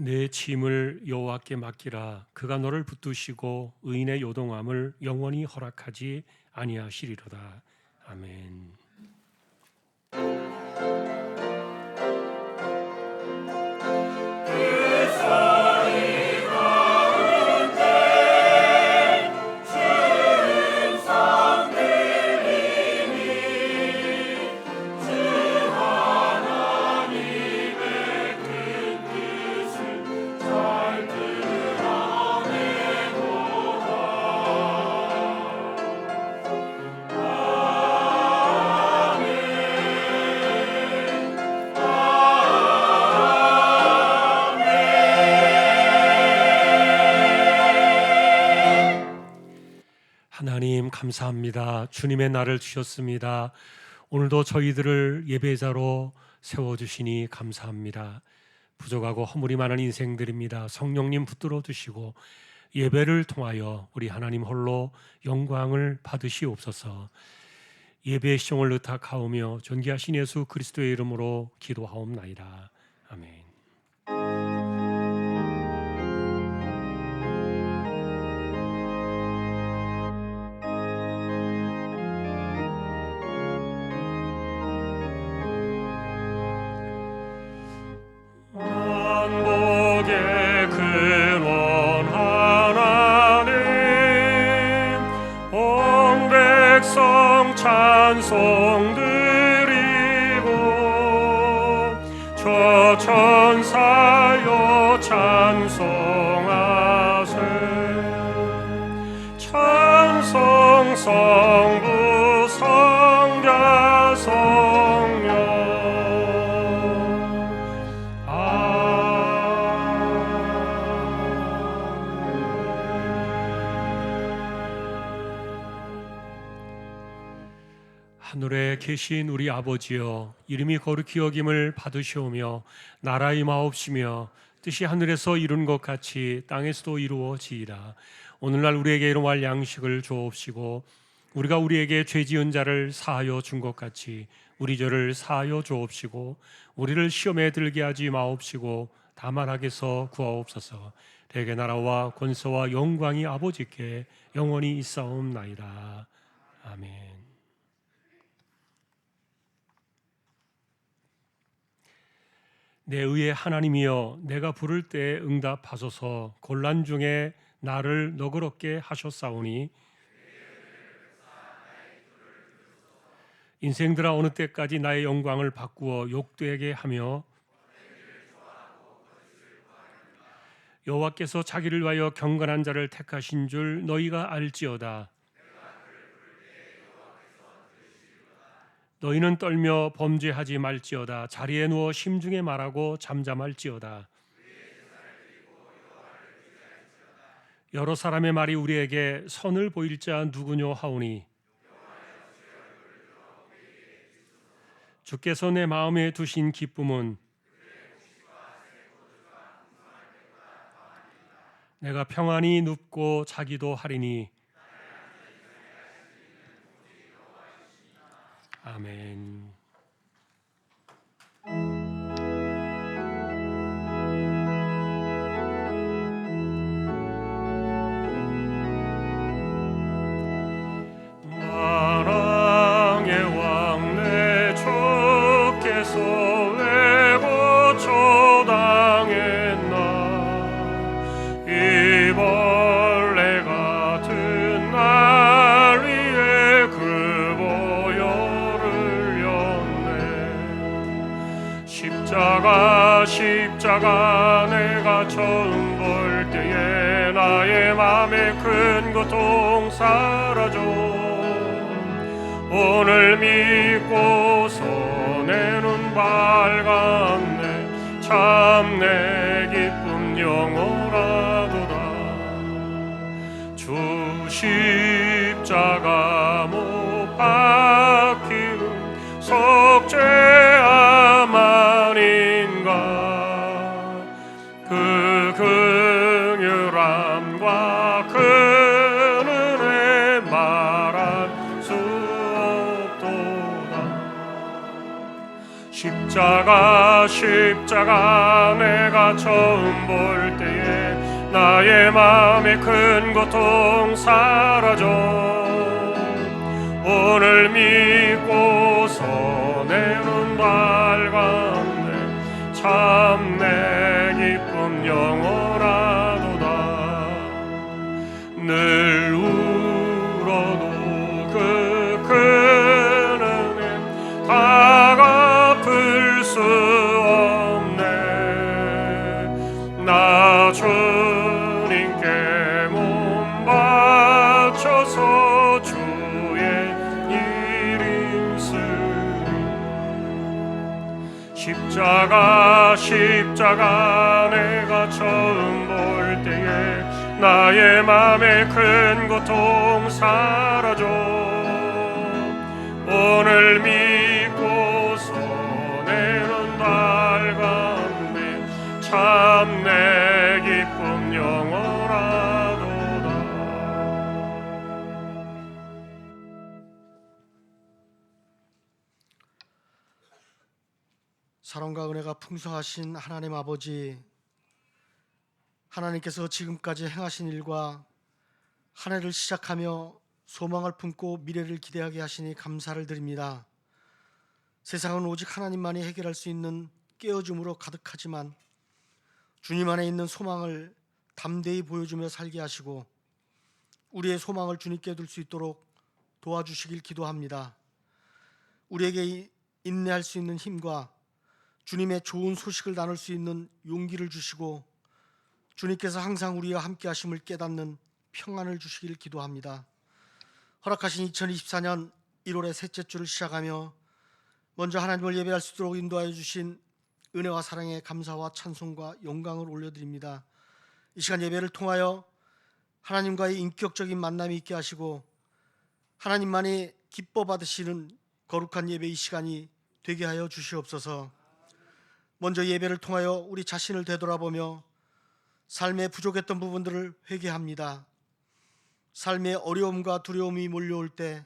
내 짐을 여호와께 맡기라. 그가 너를 붙드시고 의인의 요동함을 영원히 허락하지 아니하시리로다. 아멘. 하나님 감사합니다. 주님의 날을 주셨습니다. 오늘도 저희들을 예배자로 세워주시니 감사합니다. 부족하고 허물이 많은 인생들입니다. 성령님 붙들어 주시고 예배를 통하여 우리 하나님 홀로 영광을 받으시옵소서. 예배의 시종을 의탁하오며 존귀하신 예수 그리스도의 이름으로 기도하옵나이다. 아멘. 만복의 근원 하나님, 온 백성 찬송 드리고 저 천사여 찬송하세. 찬송 성부 성자 성령. 하늘에 계신 우리 아버지여, 이름이 거룩히 여김을 받으시오며 나라 임하옵시며 뜻이 하늘에서 이룬 것 같이 땅에서도 이루어지이다. 오늘날 우리에게 일용할 양식을 주옵시고 우리가 우리에게 죄 지은 자를 사하여 준 것 같이 우리 죄를 사하여 주옵시고 우리를 시험에 들게 하지 마옵시고 다만 악에서 구하옵소서. 대개 나라와 권세와 영광이 아버지께 영원히 있사옵나이다. 아멘. 내 의의 하나님이여, 내가 부를 때 응답하소서. 곤란 중에 나를 너그럽게 하셨사오니 인생들아 어느 때까지 나의 영광을 바꾸어 욕되게 하며 여호와께서 자기를 위하여 경건한 자를 택하신 줄 너희가 알지어다. 너희는 떨며 범죄하지 말지어다. 자리에 누워 심중에 말하고 잠잠할지어다. 여러 사람의 말이 우리에게 선을 보일 자 누구뇨 하오니 주께서 내 마음에 두신 기쁨은 내가 평안히 눕고 자기도 하리니. 아멘. 만왕의 왕 내 주께서 왜 고초당했나. 이 벌레 같은 날 위에 그 보혈을 흘렸네. 십자가 내가 처음 볼 때에 나의 맘에 큰 고통 사라져. 오늘 믿고서 내 눈 밝았네. 참 내 기쁨 영원하도다. 주 십자가 못 박히는 속죄함 아닌가. 그 긍휼함과 그 은혜 말할 수 없도다. 십자가 내가 처음 볼 때에 나의 마음의 큰 고통 사라져 오늘 믿고서 내 눈 밝았네 참 내 기쁨 영원하도다 늘 울어도 그 큰 은혜 다 갚을 수 없네 나 주님께 몸 바쳐서 주의 일 힘쓰리 십자가 내가 처음 볼 때에 나의 맘의 큰 고통 사라져 오늘 믿고서 내 눈 밝았네 참 내 기쁨 영원하도다 사랑과 은혜가 풍성하신 하나님 아버지, 하나님께서 지금까지 행하신 일과 한 해를 시작하며 소망을 품고 미래를 기대하게 하시니 감사를 드립니다. 세상은 오직 하나님만이 해결할 수 있는 깨어짐으로 가득하지만 주님 안에 있는 소망을 담대히 보여주며 살게 하시고 우리의 소망을 주님께 둘 수 있도록 도와주시길 기도합니다. 우리에게 인내할 수 있는 힘과 주님의 좋은 소식을 나눌 수 있는 용기를 주시고 주님께서 항상 우리와 함께 하심을 깨닫는 평안을 주시길 기도합니다. 허락하신 2024년 1월의 셋째 주를 시작하며 먼저 하나님을 예배할 수 있도록 인도하여 주신 은혜와 사랑에 감사와 찬송과 영광을 올려드립니다. 이 시간 예배를 통하여 하나님과의 인격적인 만남이 있게 하시고 하나님만이 기뻐 받으시는 거룩한 예배 이 시간이 되게 하여 주시옵소서. 먼저 예배를 통하여 우리 자신을 되돌아보며 삶에 부족했던 부분들을 회개합니다. 삶의 어려움과 두려움이 몰려올 때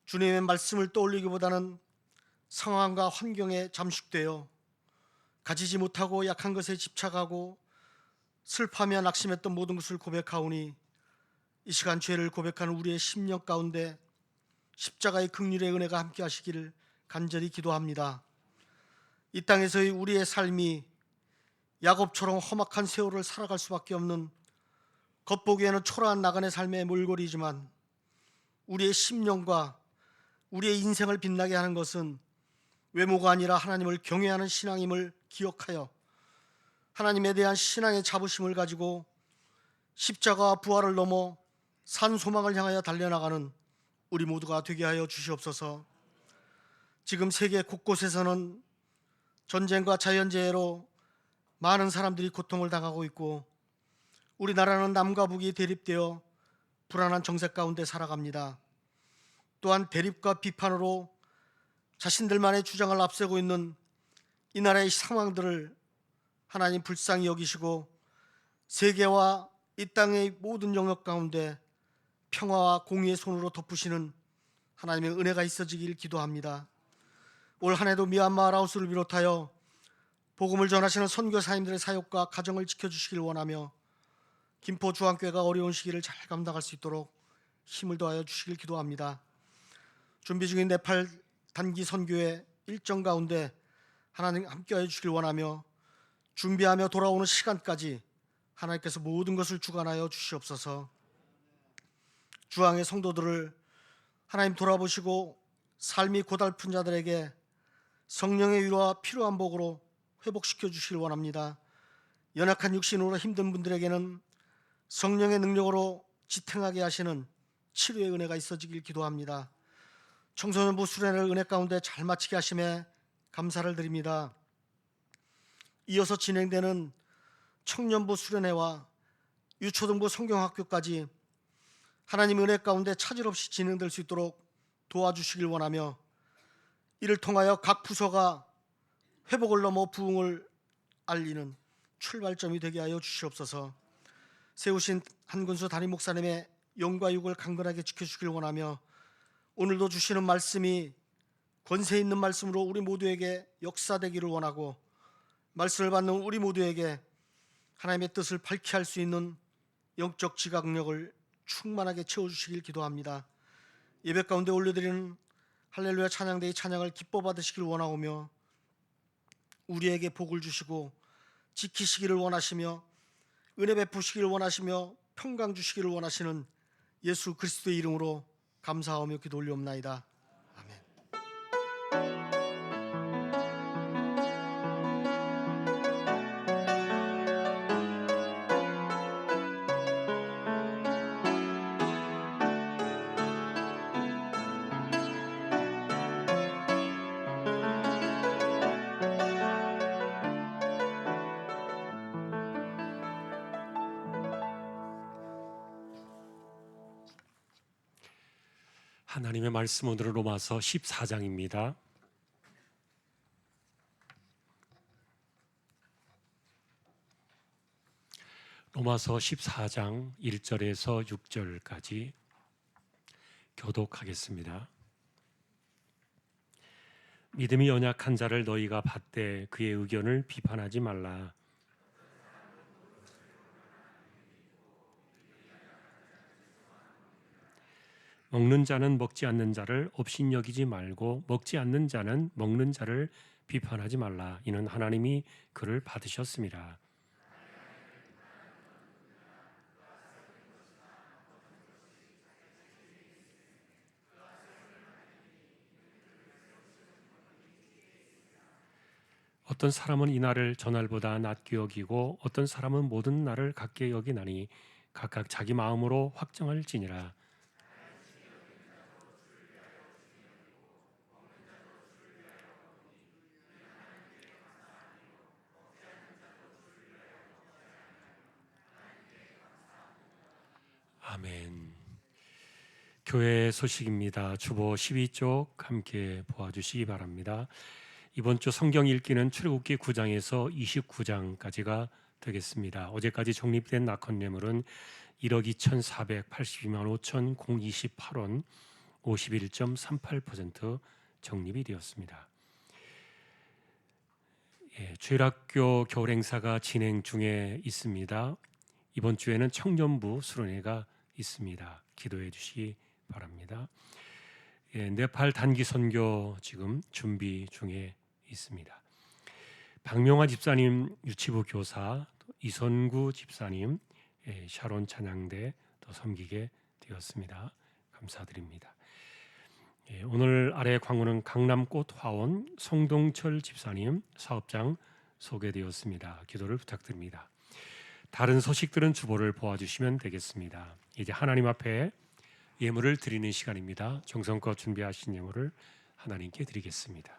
주님의 말씀을 떠올리기보다는 상황과 환경에 잠식되어 가지지 못하고 약한 것에 집착하고 슬퍼하며 낙심했던 모든 것을 고백하오니 이 시간 죄를 고백하는 우리의 심령 가운데 십자가의 긍휼의 은혜가 함께 하시기를 간절히 기도합니다. 이 땅에서의 우리의 삶이 야곱처럼 험악한 세월을 살아갈 수밖에 없는 겉보기에는 초라한 나그네 삶의 몰골이지만 우리의 심령과 우리의 인생을 빛나게 하는 것은 외모가 아니라 하나님을 경외하는 신앙임을 기억하여 하나님에 대한 신앙의 자부심을 가지고 십자가와 부활을 넘어 산 소망을 향하여 달려나가는 우리 모두가 되게 하여 주시옵소서. 지금 세계 곳곳에서는 전쟁과 자연재해로 많은 사람들이 고통을 당하고 있고 우리나라는 남과 북이 대립되어 불안한 정세 가운데 살아갑니다. 또한 대립과 비판으로 자신들만의 주장을 앞세고 있는 이 나라의 상황들을 하나님 불쌍히 여기시고 세계와 이 땅의 모든 영역 가운데 평화와 공의의 손으로 덮으시는 하나님의 은혜가 있어지길 기도합니다. 올 한 해도 미얀마 라오스를 비롯하여 복음을 전하시는 선교사님들의 사역과 가정을 지켜주시길 원하며 김포 주한교회가 어려운 시기를 잘 감당할 수 있도록 힘을 더하여 주시길 기도합니다. 준비 중인 네팔 단기 선교회 일정 가운데 하나님 함께하여 주시길 원하며 준비하며 돌아오는 시간까지 하나님께서 모든 것을 주관하여 주시옵소서. 주항의 성도들을 하나님 돌아보시고 삶이 고달픈 자들에게 성령의 위로와 필요한 복으로 회복시켜 주시길 원합니다. 연약한 육신으로 힘든 분들에게는 성령의 능력으로 지탱하게 하시는 치료의 은혜가 있어지길 기도합니다. 청소년부 수련회를 은혜 가운데 잘 마치게 하심에 감사를 드립니다. 이어서 진행되는 청년부 수련회와 유초등부 성경학교까지 하나님 은혜 가운데 차질 없이 진행될 수 있도록 도와주시길 원하며 이를 통하여 각 부서가 회복을 넘어 부흥을 알리는 출발점이 되게 하여 주시옵소서. 세우신 한군수 담임 목사님의 영과 육을 강건하게 지켜주길 원하며 오늘도 주시는 말씀이 권세 있는 말씀으로 우리 모두에게 역사되기를 원하고, 말씀을 받는 우리 모두에게 하나님의 뜻을 밝히 할 수 있는 영적 지각력을 충만하게 채워주시길 기도합니다. 예배 가운데 올려드리는 할렐루야 찬양대의 찬양을 기뻐 받으시길 원하오며, 우리에게 복을 주시고 지키시기를 원하시며 은혜 베푸시기를 원하시며 평강 주시기를 원하시는 예수 그리스도의 이름으로 감사하며 기도 올리옵나이다. 아멘. 하나님의 말씀 오늘은 로마서 14장입니다. 로마서 14장 1절에서 6절까지 교독하겠습니다. 믿음이 연약한 자를 너희가 받되 그의 의견을 비판하지 말라. 먹는 자는 먹지 않는 자를 업신여기지 말고 먹지 않는 자는 먹는 자를 비판하지 말라. 이는 하나님이 그를 받으셨습니다. 어떤 사람은 이 날을 저 날보다 낮게 여기고 어떤 사람은 모든 날을 같게 여기나니 각각 자기 마음으로 확정할지니라. 아멘. 교회 소식입니다. 주보 12쪽 함께 보아주시기 바랍니다. 이번 주 성경 읽기는 출애굽기 9장에서 29장까지가 되겠습니다. 어제까지 적립된 낙헌예물은 1억 2,482만 5,028원 51.38% 적립이 되었습니다. 주일학교 겨울 행사가 진행 중에 있습니다. 이번 주에는 청년부 수련회가 있습니다. 기도해 주시기 바랍니다. 네팔 단기 선교 지금 준비 중에 있습니다. 박명화 집사님 유치부 교사, 이선구 집사님 샤론 찬양대 또 섬기게 되었습니다. 감사드립니다. 오늘 아래 광고는 강남꽃화원 송동철 집사님 사업장 소개되었습니다. 기도를 부탁드립니다. 다른 소식들은 주보를 보아주시면 되겠습니다. 이제 하나님 앞에 예물을 드리는 시간입니다. 정성껏 준비하신 예물을 하나님께 드리겠습니다.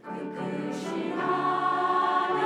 그 크신 하늘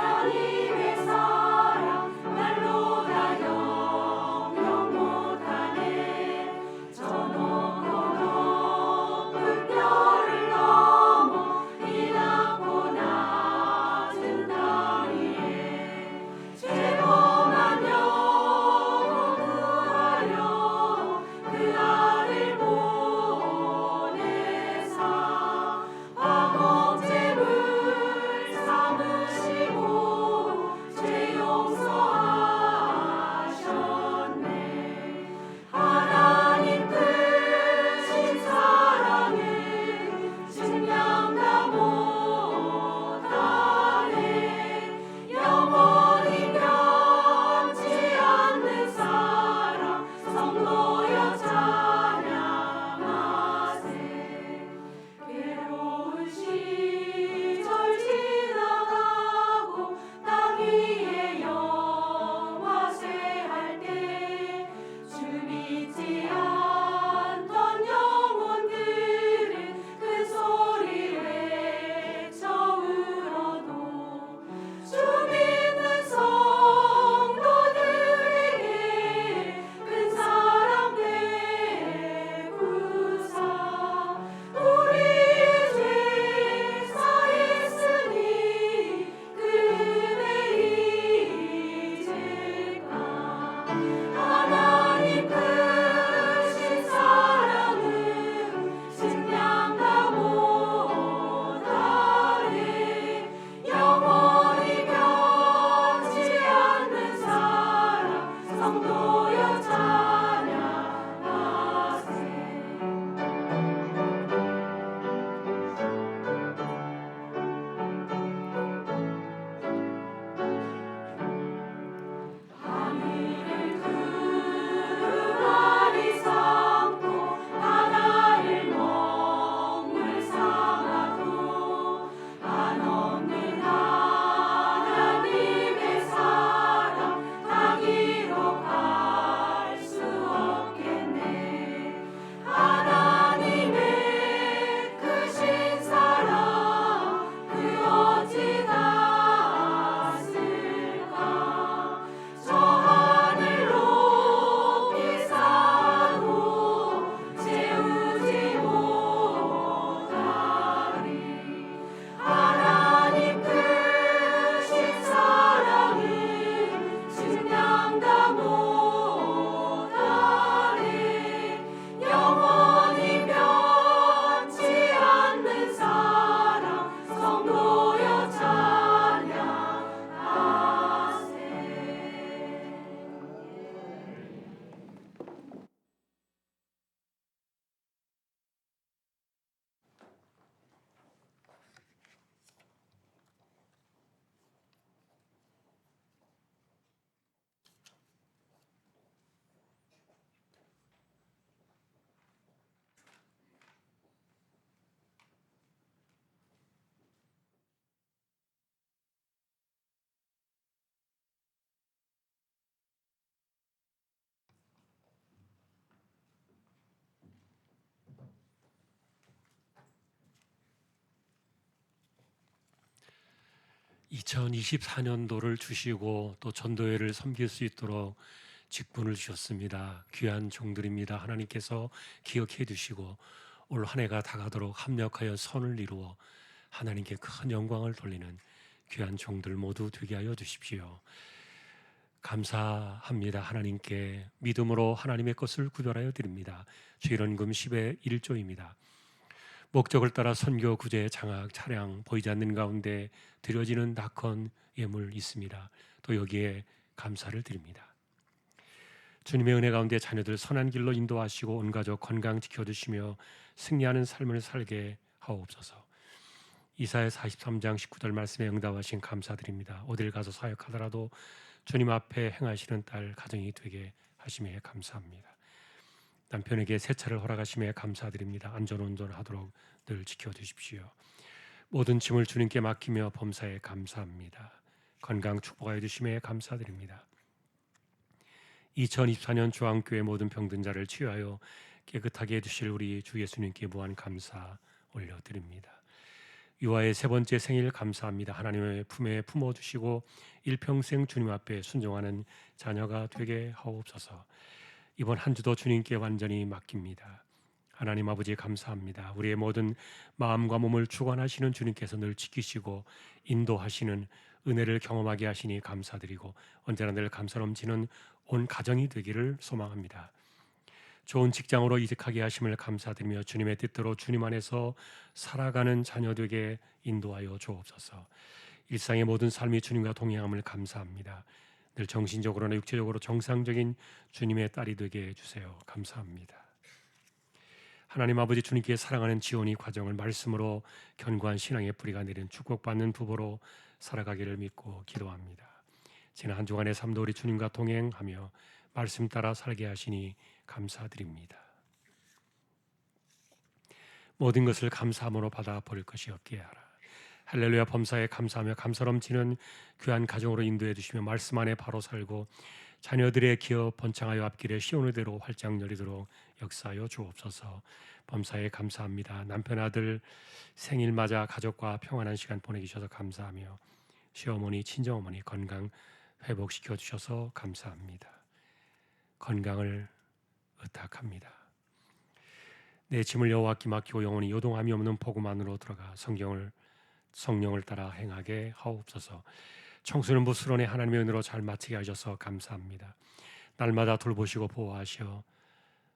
2024년도를 주시고 또 전도회를 섬길 수 있도록 직분을 주셨습니다. 귀한 종들입니다. 하나님께서 기억해 주시고 올 한 해가 다가도록 합력하여 선을 이루어 하나님께 큰 영광을 돌리는 귀한 종들 모두 되게 하여 주십시오. 감사합니다. 하나님께 믿음으로 하나님의 것을 구별하여 드립니다. 주일원금 10의 1조입니다. 목적을 따라 선교, 구제, 장학, 차량 보이지 않는 가운데 드려지는 낙헌 예물 있습니다. 또 여기에 감사를 드립니다. 주님의 은혜 가운데 자녀들 선한 길로 인도하시고 온 가족 건강 지켜주시며 승리하는 삶을 살게 하옵소서. 이사야 43장 19절 말씀에 응답하신 감사드립니다. 어딜 가서 사역하더라도 주님 앞에 행하시는 딸 가정이 되게 하심에 감사합니다. 남편에게 새 차를 허락하심에 감사드립니다. 안전운전하도록 늘 지켜주십시오. 모든 짐을 주님께 맡기며 범사에 감사합니다. 건강 축복하여 주심에 감사드립니다. 2024년 중앙교회 모든 병든 자를 치유하여 깨끗하게 해주실 우리 주 예수님께 무한 감사 올려드립니다. 유아의 세 번째 생일 감사합니다. 하나님의 품에 품어주시고 일평생 주님 앞에 순종하는 자녀가 되게 하옵소서. 이번 한 주도 주님께 완전히 맡깁니다. 하나님 아버지 감사합니다. 우리의 모든 마음과 몸을 주관하시는 주님께서 늘 지키시고 인도하시는 은혜를 경험하게 하시니 감사드리고 언제나 늘 감사 넘치는 온 가정이 되기를 소망합니다. 좋은 직장으로 이직하게 하심을 감사드리며 주님의 뜻대로 주님 안에서 살아가는 자녀 되게 인도하여 주옵소서. 일상의 모든 삶이 주님과 동행함을 감사합니다. 늘 정신적으로나 육체적으로 정상적인 주님의 딸이 되게 해주세요. 감사합니다. 하나님 아버지 주님께 사랑하는 지온이 과정을 말씀으로 견고한 신앙의 뿌리가 내린 축복받는 부부로 살아가기를 믿고 기도합니다. 지난 한 주간의 삶도 우리 주님과 동행하며 말씀 따라 살게 하시니 감사드립니다. 모든 것을 감사함으로 받아 버릴 것이 없게 하라. 할렐루야. 범사에 감사하며 감사 넘치는 귀한 가정으로 인도해 주시며 말씀 안에 바로 살고 자녀들의 기업 번창하여 앞길에 시온의 대로 활짝 열리도록 역사하여 주옵소서. 범사에 감사합니다. 남편 아들 생일 맞아 가족과 평안한 시간 보내기 주셔서 감사하며 시어머니 친정어머니 건강 회복시켜 주셔서 감사합니다. 건강을 의탁합니다. 내 짐을 여호와께 맡기고 영원히 요동함이 없는 복음 안으로 들어가 성령을 따라 행하게 하옵소서. 청소년 부스런의 하나님의 은혜로 잘 마치게 하셔서 감사합니다. 날마다 돌보시고 보호하셔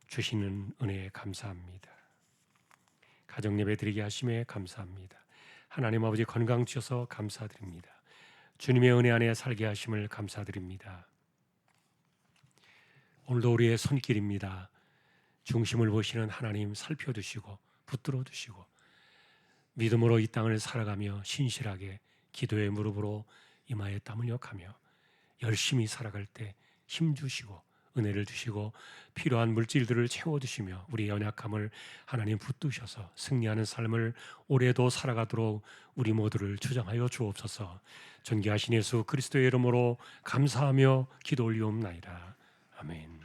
주시는 은혜에 감사합니다. 가정 예배 드리게 하심에 감사합니다. 하나님 아버지 건강 주셔서 감사드립니다. 주님의 은혜 안에 살게 하심을 감사드립니다. 오늘도 우리의 손길입니다. 중심을 보시는 하나님 살펴주시고 붙들어 주시고 믿음으로 이 땅을 살아가며 신실하게 기도의 무릎으로 이마에 땀을 역하며 열심히 살아갈 때 힘주시고 은혜를 주시고 필요한 물질들을 채워주시며 우리의 연약함을 하나님 붙드셔서 승리하는 삶을 올해도 살아가도록 우리 모두를 주장하여 주옵소서. 존귀하신 예수 그리스도의 이름으로 감사하며 기도 올리옵나이다. 아멘.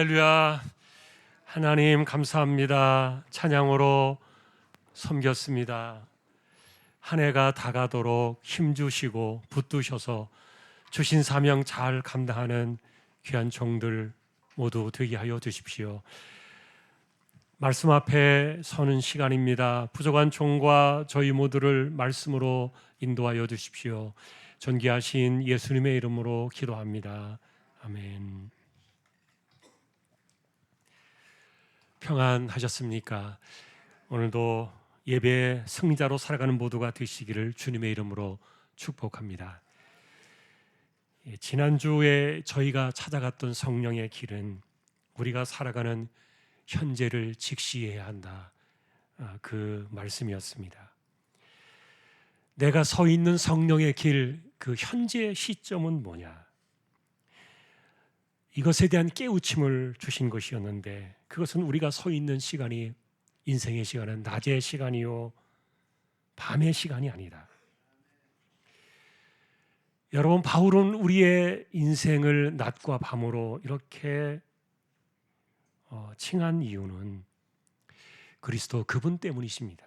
할렐루야. 하나님 감사합니다. 찬양으로 섬겼습니다. 한 해가 다가도록 힘주시고 붙드셔서 주신 사명 잘 감당하는 귀한 종들 모두 되게 하여 주십시오. 말씀 앞에 서는 시간입니다. 부족한 종과 저희 모두를 말씀으로 인도하여 주십시오. 존귀하신 예수님의 이름으로 기도합니다. 아멘. 평안하셨습니까? 오늘도 예배의 승리자로 살아가는 모두가 되시기를 주님의 이름으로 축복합니다. 지난주에 저희가 찾아갔던 성령의 길은 우리가 살아가는 현재를 직시해야 한다, 그 말씀이었습니다. 내가 서 있는 성령의 길, 그 현재의 시점은 뭐냐? 이것에 대한 깨우침을 주신 것이었는데, 그것은 우리가 서 있는 시간이 인생의 시간은 낮의 시간이요 밤의 시간이 아니다. 여러분, 바울은 우리의 인생을 낮과 밤으로 이렇게 칭한 이유는 그리스도 그분 때문이십니다.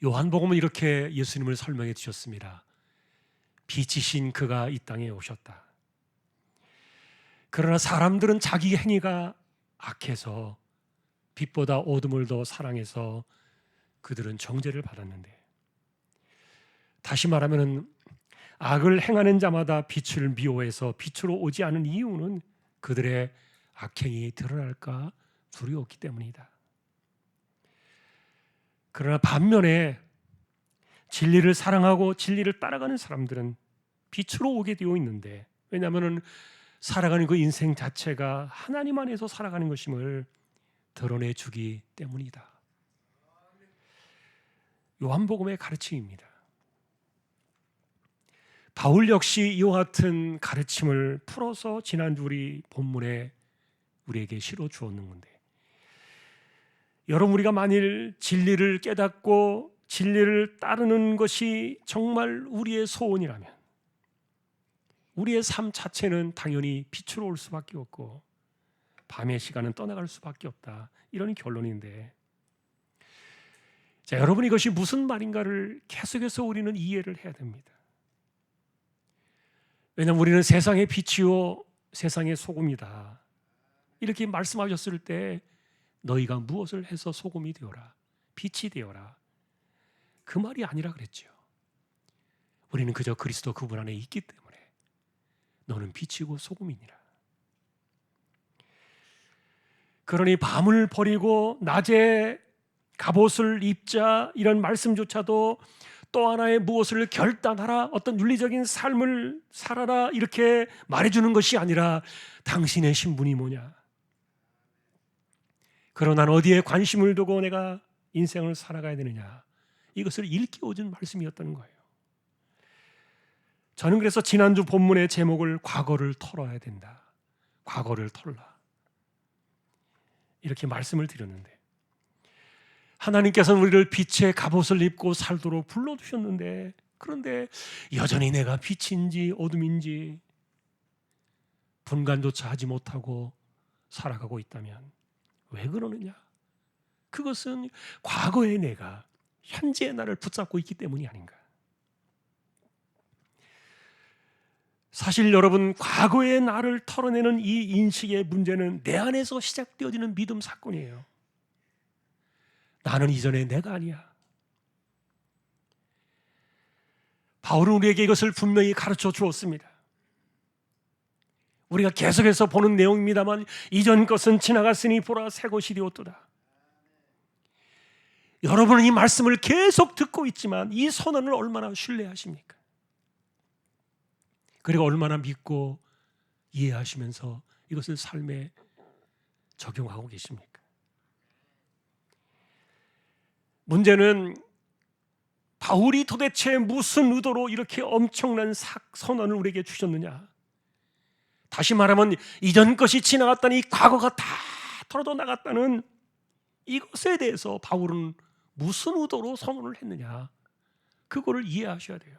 요한복음은 이렇게 예수님을 설명해 주셨습니다. 빛이신 그가 이 땅에 오셨다. 그러나 사람들은 자기 행위가 악해서 빛보다 어둠을 더 사랑해서 그들은 정죄를 받았는데, 다시 말하면 악을 행하는 자마다 빛을 미워해서 빛으로 오지 않은 이유는 그들의 악행이 드러날까 두려웠기 때문이다. 그러나 반면에 진리를 사랑하고 진리를 따라가는 사람들은 빛으로 오게 되어 있는데, 왜냐하면 살아가는 그 인생 자체가 하나님 안에서 살아가는 것임을 드러내주기 때문이다. 요한복음의 가르침입니다. 바울 역시 이와 같은 가르침을 풀어서 지난주 우리 본문에 우리에게 실어 주었는 건데, 여러분, 우리가 만일 진리를 깨닫고 진리를 따르는 것이 정말 우리의 소원이라면 우리의 삶 자체는 당연히 빛으로 올 수밖에 없고 밤의 시간은 떠나갈 수밖에 없다, 이런 결론인데, 자, 여러분, 이것이 무슨 말인가를 계속해서 우리는 이해를 해야 됩니다. 왜냐하면 우리는 세상의 빛이요 세상의 소금이다, 이렇게 말씀하셨을 때 너희가 무엇을 해서 소금이 되어라, 빛이 되어라, 그 말이 아니라 그랬죠. 우리는 그저 그리스도 그분 안에 있기 때문에 너는 빛이고 소금이니라. 그러니 밤을 버리고 낮에 갑옷을 입자, 이런 말씀조차도 또 하나의 무엇을 결단하라, 어떤 윤리적인 삶을 살아라, 이렇게 말해주는 것이 아니라 당신의 신분이 뭐냐, 그러나 난 어디에 관심을 두고 내가 인생을 살아가야 되느냐, 이것을 일깨워준 말씀이었던 거예요. 저는 그래서 지난주 본문의 제목을 과거를 털어야 된다, 과거를 털라, 이렇게 말씀을 드렸는데, 하나님께서는 우리를 빛의 갑옷을 입고 살도록 불러주셨는데, 그런데 여전히 내가 빛인지 어둠인지 분간조차 하지 못하고 살아가고 있다면 왜 그러느냐? 그것은 과거의 내가 현재의 나를 붙잡고 있기 때문이 아닌가. 사실 여러분, 과거의 나를 털어내는 이 인식의 문제는 내 안에서 시작되어지는 믿음 사건이에요. 나는 이전에 내가 아니야. 바울은 우리에게 이것을 분명히 가르쳐 주었습니다. 우리가 계속해서 보는 내용입니다만, 이전 것은 지나갔으니 보라 새 것이 되었도다. 여러분은 이 말씀을 계속 듣고 있지만 이 선언을 얼마나 신뢰하십니까? 그리고 얼마나 믿고 이해하시면서 이것을 삶에 적용하고 계십니까? 문제는 바울이 도대체 무슨 의도로 이렇게 엄청난 선언을 우리에게 주셨느냐? 다시 말하면 이전 것이 지나갔다니 과거가 다 털어져 나갔다는 이것에 대해서 바울은 무슨 의도로 선언을 했느냐? 그거를 이해하셔야 돼요.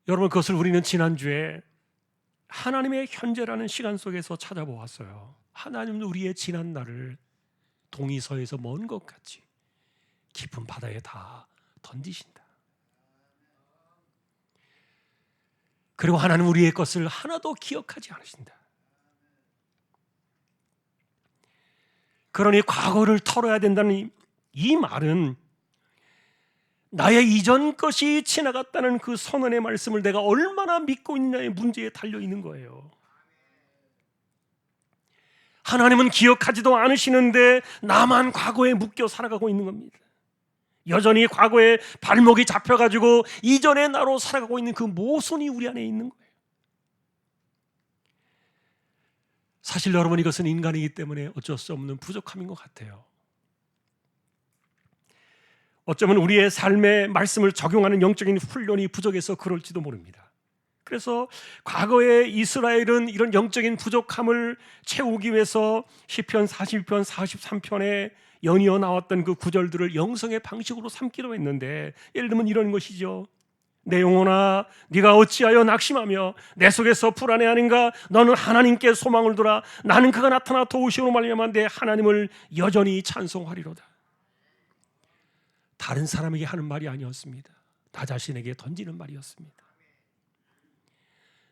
여러분, 그것을 우리는 지난주에 하나님의 현재라는 시간 속에서 찾아보았어요. 하나님은 우리의 지난 날을 동이서에서 먼 것 같이 깊은 바다에 다 던지신다. 그리고 하나님은 우리의 것을 하나도 기억하지 않으신다. 그러니 과거를 털어야 된다는 이 말은 나의 이전 것이 지나갔다는 그 선언의 말씀을 내가 얼마나 믿고 있느냐의 문제에 달려 있는 거예요. 하나님은 기억하지도 않으시는데 나만 과거에 묶여 살아가고 있는 겁니다. 여전히 과거에 발목이 잡혀가지고 이전의 나로 살아가고 있는 그 모순이 우리 안에 있는 거예요. 사실 여러분, 이것은 인간이기 때문에 어쩔 수 없는 부족함인 것 같아요. 어쩌면 우리의 삶에 말씀을 적용하는 영적인 훈련이 부족해서 그럴지도 모릅니다. 그래서 과거에 이스라엘은 이런 영적인 부족함을 채우기 위해서 시편 42편, 43편에 연이어 나왔던 그 구절들을 영성의 방식으로 삼기도 했는데, 예를 들면 이런 것이죠. 내 영혼아, 네가 어찌하여 낙심하며 내 속에서 불안해하는가? 너는 하나님께 소망을 두라. 나는 그가 나타나 도우시오로 말미암아 내 하나님을 여전히 찬송하리로다. 다른 사람에게 하는 말이 아니었습니다. 나 자신에게 던지는 말이었습니다.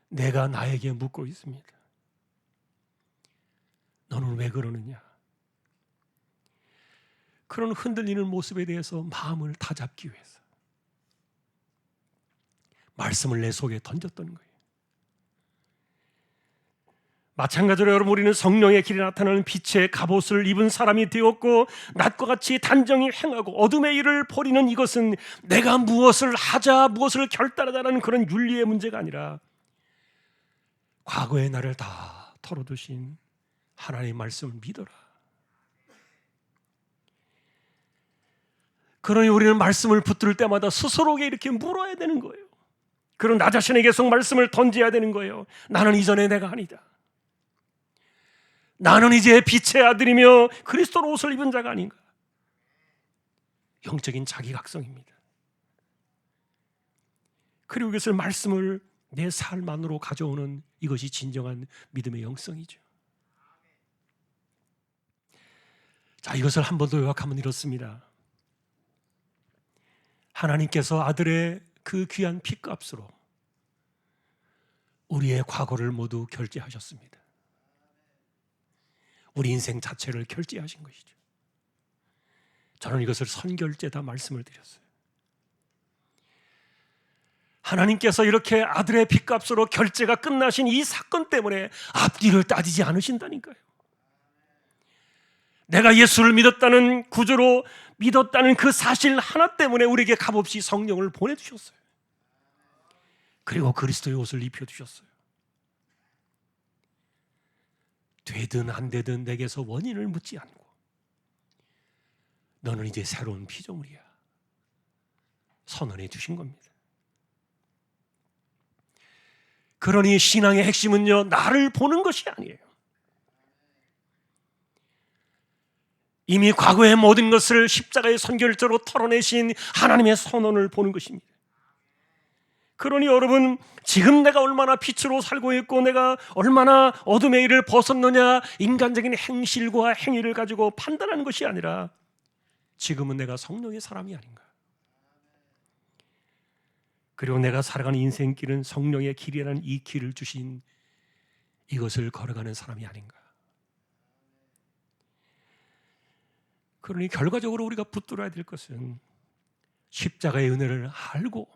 내가 나에게 묻고 있습니다. 너는 왜 그러느냐? 그런 흔들리는 모습에 대해서 마음을 다잡기 위해서 말씀을 내 속에 던졌던 거예요. 마찬가지로 여러분, 우리는 성령의 길에 나타나는 빛의 갑옷을 입은 사람이 되었고, 낮과 같이 단정히 행하고 어둠의 일을 버리는 이것은 내가 무엇을 하자, 무엇을 결단하자라는 그런 윤리의 문제가 아니라 과거의 나를 다 털어두신 하나님의 말씀을 믿어라. 그러니 우리는 말씀을 붙들 때마다 스스로에게 이렇게 물어야 되는 거예요. 그럼 나 자신에게 계속 말씀을 던져야 되는 거예요. 나는 이전의 내가 아니다. 나는 이제 빛의 아들이며 그리스도로 옷을 입은 자가 아닌가. 영적인 자기각성입니다. 그리고 이것을 말씀을 내 삶 안으로 가져오는 이것이 진정한 믿음의 영성이죠. 자, 이것을 한 번 더 요약하면 이렇습니다. 하나님께서 아들의 그 귀한 피값으로 우리의 과거를 모두 결제하셨습니다. 우리 인생 자체를 결제하신 것이죠. 저는 이것을 선결제다 말씀을 드렸어요. 하나님께서 이렇게 아들의 피값으로 결제가 끝나신 이 사건 때문에 앞뒤를 따지지 않으신다니까요. 내가 예수를 믿었다는 구주로 믿었다는 그 사실 하나 때문에 우리에게 값없이 성령을 보내주셨어요. 그리고 그리스도의 옷을 입혀주셨어요. 되든 안 되든 내게서 원인을 묻지 않고 너는 이제 새로운 피조물이야 선언해 주신 겁니다. 그러니 신앙의 핵심은요, 나를 보는 것이 아니에요. 이미 과거의 모든 것을 십자가의 선결제로 털어내신 하나님의 선언을 보는 것입니다. 그러니 여러분, 지금 내가 얼마나 빛으로 살고 있고 내가 얼마나 어둠의 일을 벗었느냐, 인간적인 행실과 행위를 가지고 판단하는 것이 아니라 지금은 내가 성령의 사람이 아닌가, 그리고 내가 살아가는 인생길은 성령의 길이라는 이 길을 주신 이것을 걸어가는 사람이 아닌가. 그러니 결과적으로 우리가 붙들어야 될 것은 십자가의 은혜를 알고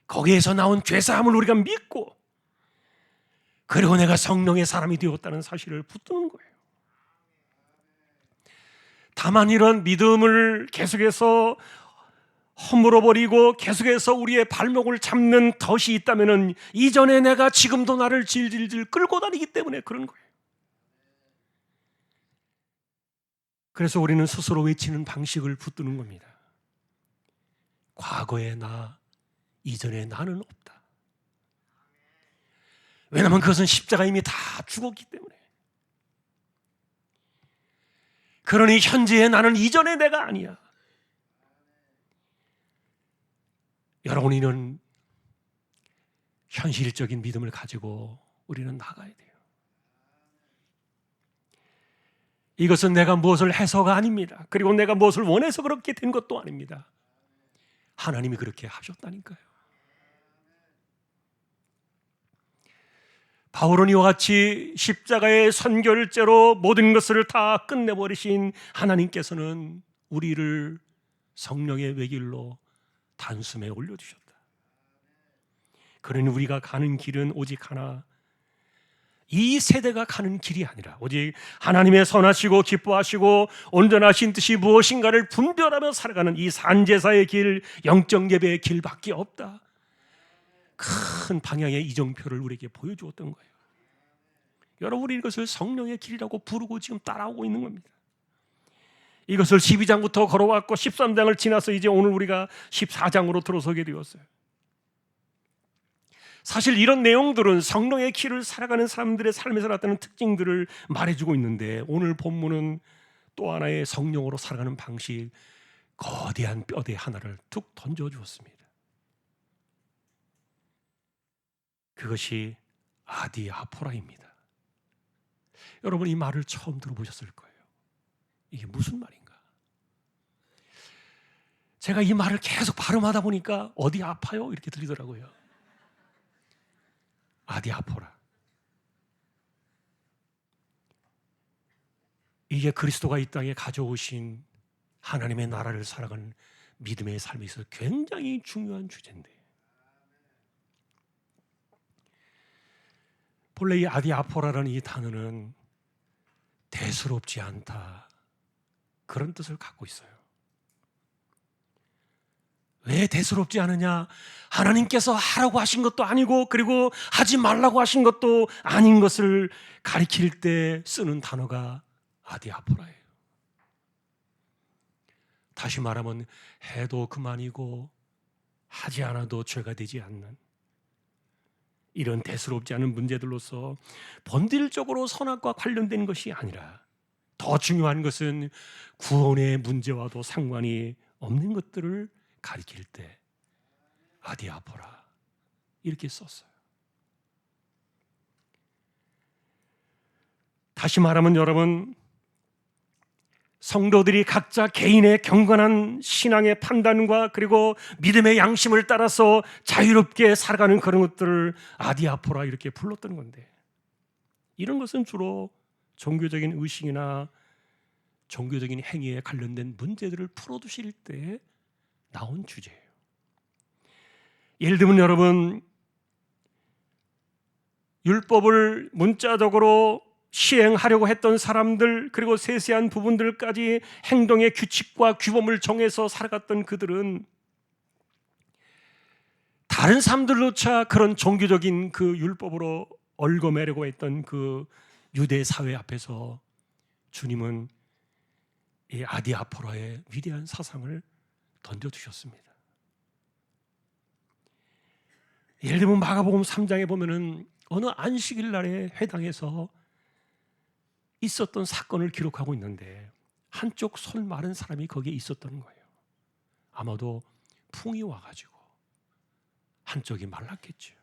거기에서 나온 죄사함을 우리가 믿고 그리고 내가 성령의 사람이 되었다는 사실을 붙드는 거예요. 다만 이런 믿음을 계속해서 허물어버리고 계속해서 우리의 발목을 잡는 덫이 있다면 이전에 내가 지금도 나를 질질질 끌고 다니기 때문에 그런 거예요. 그래서 우리는 스스로 외치는 방식을 붙드는 겁니다. 과거의 나, 이전의 나는 없다. 왜냐하면 그것은 십자가 이미 다 죽었기 때문에. 그러니 현재의 나는 이전의 내가 아니야. 여러분, 이는 현실적인 믿음을 가지고 우리는 나가야 돼요. 이것은 내가 무엇을 해서가 아닙니다. 그리고 내가 무엇을 원해서 그렇게 된 것도 아닙니다. 하나님이 그렇게 하셨다니까요. 바울은 이와 같이 십자가의 선결제로 모든 것을 다 끝내버리신 하나님께서는 우리를 성령의 외길로 단숨에 올려주셨다. 그러니 우리가 가는 길은 오직 하나, 이 세대가 가는 길이 아니라 오직 하나님의 선하시고 기뻐하시고 온전하신 뜻이 무엇인가를 분별하며 살아가는 이 산제사의 길, 영적 예배의 길밖에 없다. 큰 방향의 이정표를 우리에게 보여주었던 거예요. 여러분, 우리 이것을 성령의 길이라고 부르고 지금 따라오고 있는 겁니다. 이것을 12장부터 걸어왔고 13장을 지나서 이제 오늘 우리가 14장으로 들어서게 되었어요. 사실 이런 내용들은 성령의 길을 살아가는 사람들의 삶에서 나타나는 특징들을 말해주고 있는데, 오늘 본문은 또 하나의 성령으로 살아가는 방식, 거대한 뼈대 하나를 툭 던져주었습니다. 그것이 아디아포라입니다. 여러분, 이 말을 처음 들어보셨을 거예요. 이게 무슨 말인가? 제가 이 말을 계속 발음하다 보니까 어디 아파요? 이렇게 들리더라고요. 아디아포라. 이게 그리스도가 이 땅에 가져오신 하나님의 나라를 살아가는 믿음의 삶에 있어서 굉장히 중요한 주제인데, 본래 이 아디아포라라는 이 단어는 대수롭지 않다, 그런 뜻을 갖고 있어요. 왜 대수롭지 않으냐? 하나님께서 하라고 하신 것도 아니고 그리고 하지 말라고 하신 것도 아닌 것을 가리킬 때 쓰는 단어가 아디아포라예요. 다시 말하면 해도 그만이고 하지 않아도 죄가 되지 않는 이런 대수롭지 않은 문제들로서 본질적으로 선악과 관련된 것이 아니라 더 중요한 것은 구원의 문제와도 상관이 없는 것들을 가리킬 때 아디아포라 이렇게 썼어요. 다시 말하면 여러분, 성도들이 각자 개인의 경건한 신앙의 판단과 그리고 믿음의 양심을 따라서 자유롭게 살아가는 그런 것들을 아디아포라 이렇게 불렀던 건데, 이런 것은 주로 종교적인 의식이나 종교적인 행위에 관련된 문제들을 풀어두실 때 나온 주제예요. 예를 들면 여러분, 율법을 문자적으로 시행하려고 했던 사람들, 그리고 세세한 부분들까지 행동의 규칙과 규범을 정해서 살아갔던 그들은 다른 사람들조차 그런 종교적인 그 율법으로 얽어매려고 했던 그 유대 사회 앞에서 주님은 이 아디아포라의 위대한 사상을 던져주셨습니다. 예를 들면 마가복음 3장에 보면은 어느 안식일 날에 회당에서 있었던 사건을 기록하고 있는데, 한쪽 손 마른 사람이 거기에 있었던 거예요. 아마도 풍이 와가지고 한쪽이 말랐겠죠.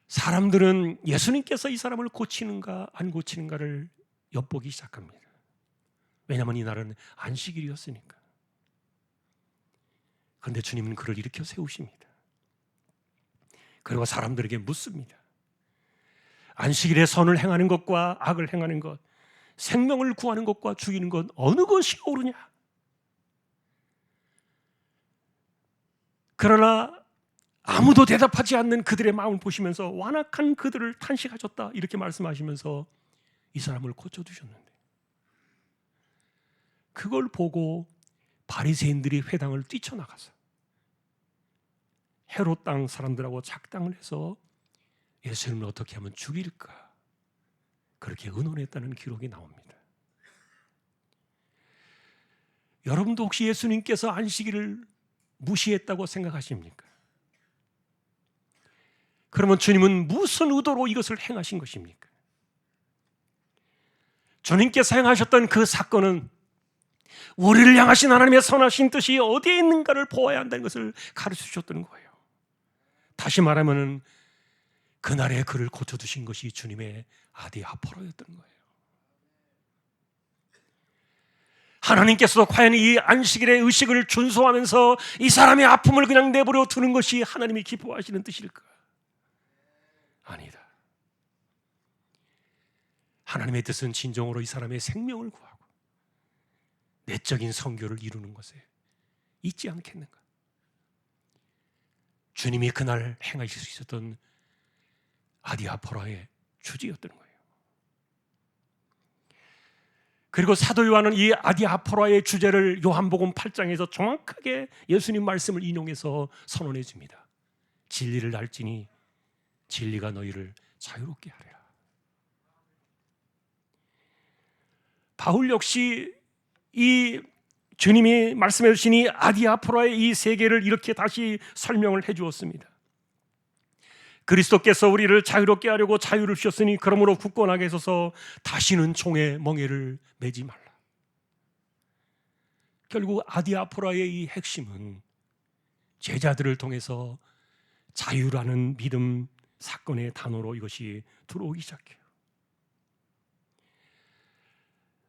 사람들은 예수님께서 이 사람을 고치는가 안 고치는가를 엿보기 시작합니다. 왜냐하면 이날은 안식일이었으니까. 그런데 주님은 그를 일으켜 세우십니다. 그리고 사람들에게 묻습니다. 안식일에 선을 행하는 것과 악을 행하는 것, 생명을 구하는 것과 죽이는 것, 어느 것이 옳으냐? 그러나 아무도 대답하지 않는 그들의 마음을 보시면서 완악한 그들을 탄식하셨다 이렇게 말씀하시면서 이 사람을 고쳐주셨는데, 그걸 보고 바리새인들이 회당을 뛰쳐나가서 헤롯 땅 사람들하고 작당을 해서 예수님을 어떻게 하면 죽일까, 그렇게 의논했다는 기록이 나옵니다. 여러분도 혹시 예수님께서 안식일을 무시했다고 생각하십니까? 그러면 주님은 무슨 의도로 이것을 행하신 것입니까? 주님께서 행하셨던 그 사건은 우리를 향하신 하나님의 선하신 뜻이 어디에 있는가를 보아야 한다는 것을 가르쳐 주셨던 거예요. 다시 말하면 그날의 그를 고쳐두신 것이 주님의 아디아포로였던 거예요. 하나님께서도 과연 이 안식일의 의식을 준수하면서 이 사람의 아픔을 그냥 내버려 두는 것이 하나님이 기뻐하시는 뜻일까? 아니다. 하나님의 뜻은 진정으로 이 사람의 생명을 구하고 내적인 성교를 이루는 것에 있지 않겠는가? 주님이 그날 행하실 수 있었던 아디아포라의 주제였던 거예요. 그리고 사도 요한은 이 아디아포라의 주제를 요한복음 8장에서 정확하게 예수님 말씀을 인용해서 선언해 줍니다. 진리를 알지니 진리가 너희를 자유롭게 하리라. 바울 역시 이 주님이 말씀해 주신 이 아디아포라의 이 세계를 이렇게 다시 설명을 해 주었습니다. 그리스도께서 우리를 자유롭게 하려고 자유를 주셨으니 그러므로 굳건하게 서서 다시는 종의 멍에를 매지 말라. 결국 아디아포라의 이 핵심은 제자들을 통해서 자유라는 믿음 사건의 단어로 이것이 들어오기 시작해요.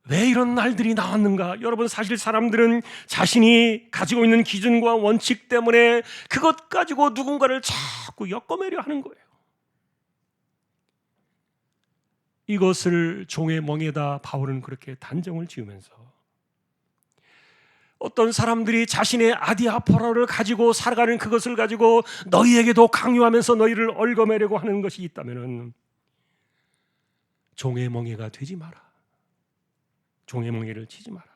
왜 이런 날들이 나왔는가? 여러분, 사실 사람들은 자신이 가지고 있는 기준과 원칙 때문에 그것 가지고 누군가를 자꾸 엮어매려 하는 거예요. 이것을 종의 멍에다 바울은 그렇게 단정을 지으면서 어떤 사람들이 자신의 아디아포라를 가지고 살아가는 그것을 가지고 너희에게도 강요하면서 너희를 얽어매려고 하는 것이 있다면 종의 멍에가 되지 마라. 종의 멍에를 치지 마라.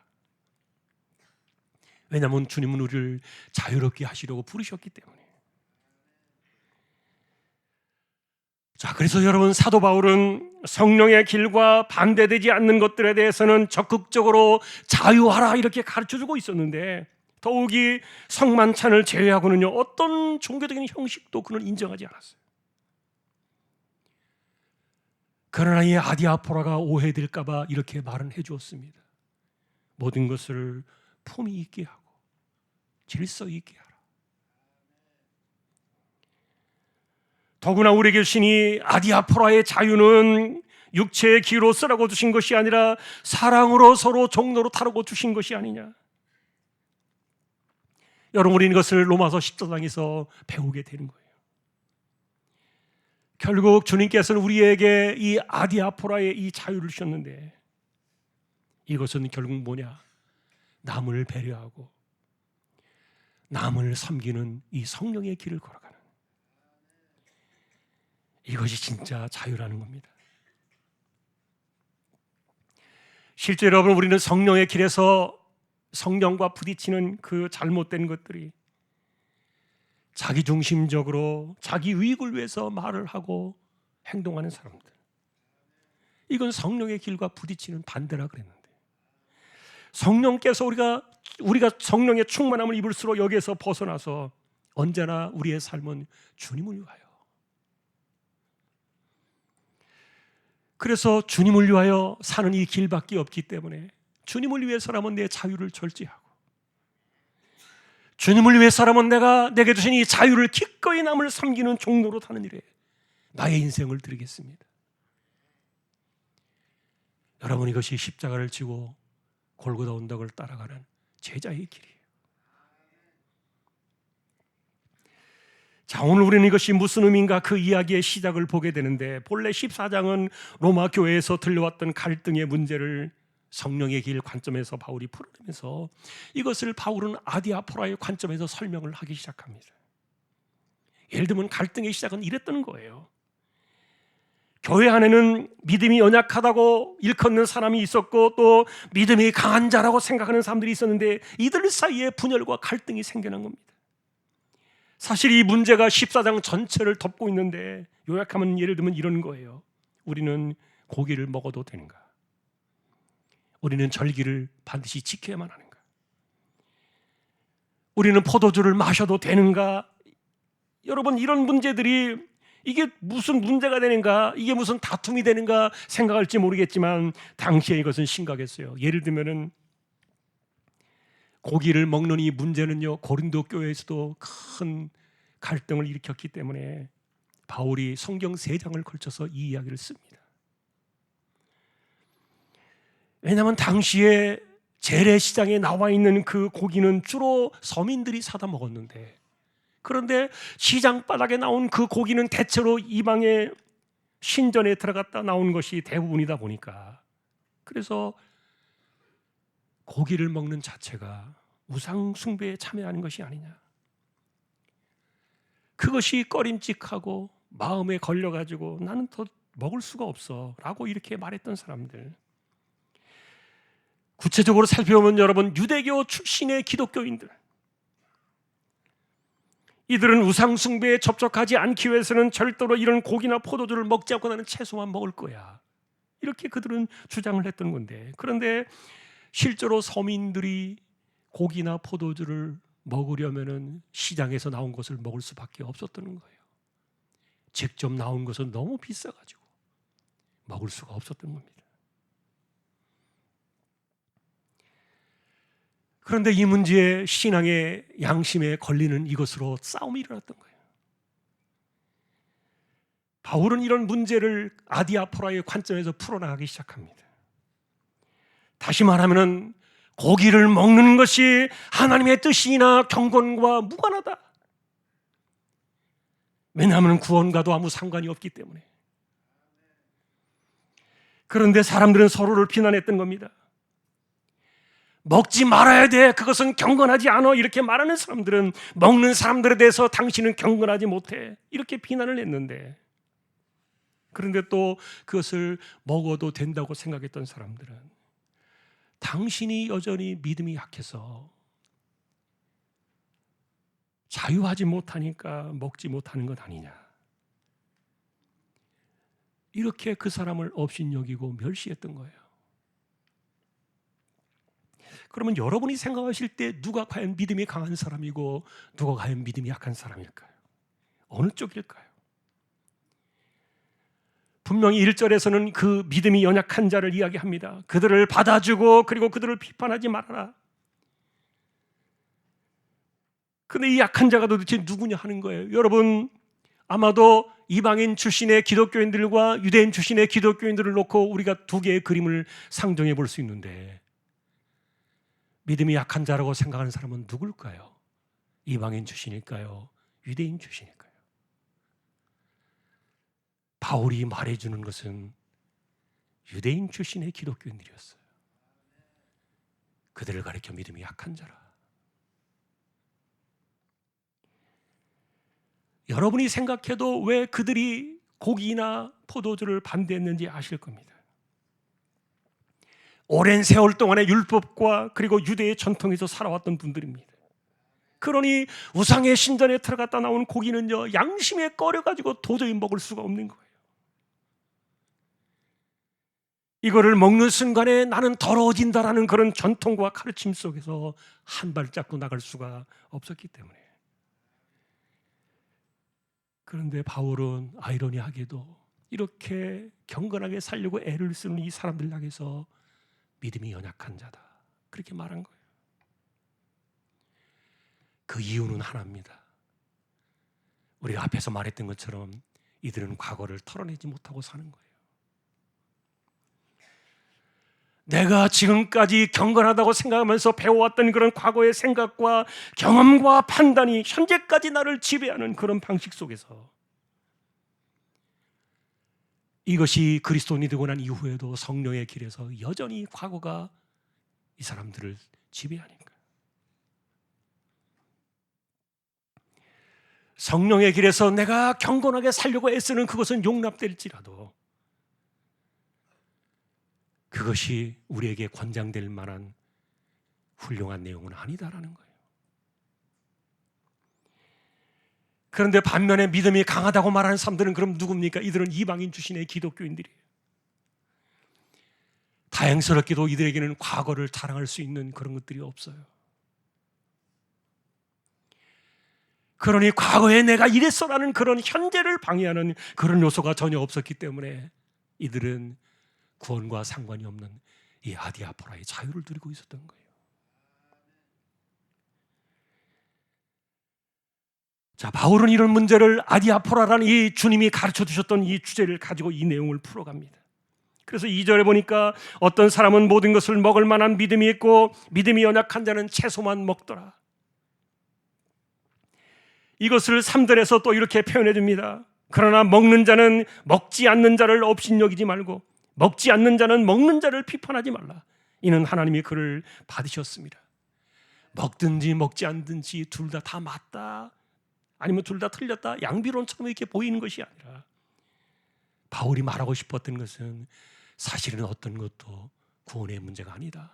왜냐하면 주님은 우리를 자유롭게 하시려고 부르셨기 때문에. 자, 그래서 여러분, 사도 바울은 성령의 길과 반대되지 않는 것들에 대해서는 적극적으로 자유하라 이렇게 가르쳐주고 있었는데, 더욱이 성만찬을 제외하고는요 어떤 종교적인 형식도 그는 인정하지 않았어요. 그러나 이 아디아포라가 오해될까 봐 이렇게 말은 해주었습니다. 모든 것을 품위 있게 하고 질서 있게 하라. 더구나 우리에게 주신 이 아디아포라의 자유는 육체의 기로 쓰라고 주신 것이 아니라 사랑으로 서로 종로로 타라고 주신 것이 아니냐. 여러분, 우리는 이것을 로마서 10장에서 배우게 되는 거예요. 결국 주님께서는 우리에게 이 아디아포라의 이 자유를 주셨는데, 이것은 결국 뭐냐? 남을 배려하고 남을 섬기는 이 성령의 길을 걸어가는, 이것이 진짜 자유라는 겁니다. 실제 여러분, 우리는 성령의 길에서 성령과 부딪히는 그 잘못된 것들이 자기중심적으로 자기 이익을 위해서 말을 하고 행동하는 사람들, 이건 성령의 길과 부딪히는 반대라 그랬는데, 성령께서 우리가 성령의 충만함을 입을수록 여기에서 벗어나서 언제나 우리의 삶은 주님을 위하여, 그래서 주님을 위하여 사는 이 길밖에 없기 때문에 주님을 위해서라면 내 자유를 절제하고, 주님을 위해서라면 내게 주신 이 자유를 기꺼이 남을 섬기는 종로로 사는 일에 나의 인생을 드리겠습니다. 여러분, 이것이 십자가를 지고 골고다 언덕을 따라가는 제자의 길이에요. 자, 오늘 우리는 이것이 무슨 의미인가 그 이야기의 시작을 보게 되는데, 본래 14장은 로마 교회에서 들려왔던 갈등의 문제를 성령의 길 관점에서 바울이 풀어내면서 이것을 바울은 아디아포라의 관점에서 설명을 하기 시작합니다. 예를 들면 갈등의 시작은 이랬던 거예요. 교회 안에는 믿음이 연약하다고 일컫는 사람이 있었고, 또 믿음이 강한 자라고 생각하는 사람들이 있었는데, 이들 사이에 분열과 갈등이 생겨난 겁니다. 사실 이 문제가 14장 전체를 덮고 있는데, 요약하면 예를 들면 이런 거예요. 우리는 고기를 먹어도 되는가? 우리는 절기를 반드시 지켜야만 하는가? 우리는 포도주를 마셔도 되는가? 여러분, 이런 문제들이 이게 무슨 문제가 되는가, 이게 무슨 다툼이 되는가 생각할지 모르겠지만 당시에 이것은 심각했어요. 예를 들면은 고기를 먹는 이 문제는요, 고린도 교회에서도 큰 갈등을 일으켰기 때문에 바울이 성경 3장을 걸쳐서 이 이야기를 씁니다. 왜냐하면 당시에 재래시장에 나와 있는 그 고기는 주로 서민들이 사다 먹었는데, 그런데 시장 바닥에 나온 그 고기는 대체로 이방의 신전에 들어갔다 나온 것이 대부분이다 보니까, 그래서 고기를 먹는 자체가 우상 숭배에 참여하는 것이 아니냐, 그것이 꺼림칙하고 마음에 걸려가지고 나는 더 먹을 수가 없어 라고 이렇게 말했던 사람들, 구체적으로 살펴보면 여러분, 유대교 출신의 기독교인들, 이들은 우상 숭배에 접촉하지 않기 위해서는 절대로 이런 고기나 포도주를 먹지 않고 나는 채소만 먹을 거야, 이렇게 그들은 주장을 했던 건데, 그런데 실제로 서민들이 고기나 포도주를 먹으려면은 시장에서 나온 것을 먹을 수밖에 없었던 거예요. 직접 나온 것은 너무 비싸가지고 먹을 수가 없었던 겁니다. 그런데 이 문제에 신앙의 양심에 걸리는 이것으로 싸움이 일어났던 거예요. 바울은 이런 문제를 아디아포라의 관점에서 풀어나가기 시작합니다. 다시 말하면 고기를 먹는 것이 하나님의 뜻이나 경건과 무관하다. 왜냐하면 구원과도 아무 상관이 없기 때문에. 그런데 사람들은 서로를 비난했던 겁니다. 먹지 말아야 돼, 그것은 경건하지 않아, 이렇게 말하는 사람들은 먹는 사람들에 대해서 당신은 경건하지 못해, 이렇게 비난을 했는데, 그런데 또 그것을 먹어도 된다고 생각했던 사람들은 당신이 여전히 믿음이 약해서 자유하지 못하니까 먹지 못하는 것 아니냐, 이렇게 그 사람을 업신여기고 멸시했던 거예요. 그러면 여러분이 생각하실 때 누가 과연 믿음이 강한 사람이고 누가 과연 믿음이 약한 사람일까요? 어느 쪽일까요? 분명히 1절에서는 그 믿음이 연약한 자를 이야기합니다. 그들을 받아주고 그리고 그들을 비판하지 말아라. 근데 이 약한 자가 도대체 누구냐 하는 거예요. 여러분, 아마도 이방인 출신의 기독교인들과 유대인 출신의 기독교인들을 놓고 우리가 두 개의 그림을 상정해 볼 수 있는데, 믿음이 약한 자라고 생각하는 사람은 누굴까요? 이방인 출신일까요? 유대인 출신일까요? 바울이 말해주는 것은 유대인 출신의 기독교인들이었어요. 그들을 가리켜 믿음이 약한 자라. 여러분이 생각해도 왜 그들이 고기나 포도주를 반대했는지 아실 겁니다. 오랜 세월 동안의 율법과 그리고 유대의 전통에서 살아왔던 분들입니다. 그러니 우상의 신전에 들어갔다 나온 고기는요, 양심에 꺼려가지고 도저히 먹을 수가 없는 거예요. 이거를 먹는 순간에 나는 더러워진다라는 그런 전통과 가르침 속에서 한 발짝도 나갈 수가 없었기 때문에. 그런데 바울은 아이러니하게도 이렇게 경건하게 살려고 애를 쓰는 이 사람들 향해서 믿음이 연약한 자다, 그렇게 말한 거예요. 그 이유는 하나입니다. 우리가 앞에서 말했던 것처럼 이들은 과거를 털어내지 못하고 사는 거예요. 내가 지금까지 경건하다고 생각하면서 배워왔던 그런 과거의 생각과 경험과 판단이 현재까지 나를 지배하는 그런 방식 속에서, 이것이 그리스도인이 되고 난 이후에도 성령의 길에서 여전히 과거가 이 사람들을 지배하니까. 성령의 길에서 내가 경건하게 살려고 애쓰는 그것은 용납될지라도 그것이 우리에게 권장될 만한 훌륭한 내용은 아니다라는 거예요. 그런데 반면에 믿음이 강하다고 말하는 사람들은 그럼 누굽니까? 이들은 이방인 출신의 기독교인들이에요. 다행스럽게도 이들에게는 과거를 자랑할 수 있는 그런 것들이 없어요. 그러니 과거에 내가 이랬어라는 그런 현재를 방해하는 그런 요소가 전혀 없었기 때문에 이들은 구원과 상관이 없는 이 아디아포라의 자유를 누리고 있었던 거예요. 자, 바울은 이런 문제를 아디아포라라는 이 주님이 가르쳐 주셨던 이 주제를 가지고 이 내용을 풀어갑니다. 그래서 2절에 보니까 어떤 사람은 모든 것을 먹을 만한 믿음이 있고 믿음이 연약한 자는 채소만 먹더라. 이것을 3절에서 또 이렇게 표현해 줍니다. 그러나 먹는 자는 먹지 않는 자를 업신여기지 말고 먹지 않는 자는 먹는 자를 비판하지 말라. 이는 하나님이 그를 받으셨습니다. 먹든지 먹지 않든지 둘 다 맞다, 아니면 둘 다 틀렸다, 양비론처럼 이렇게 보이는 것이 아니라 바울이 말하고 싶었던 것은 사실은 어떤 것도 구원의 문제가 아니다.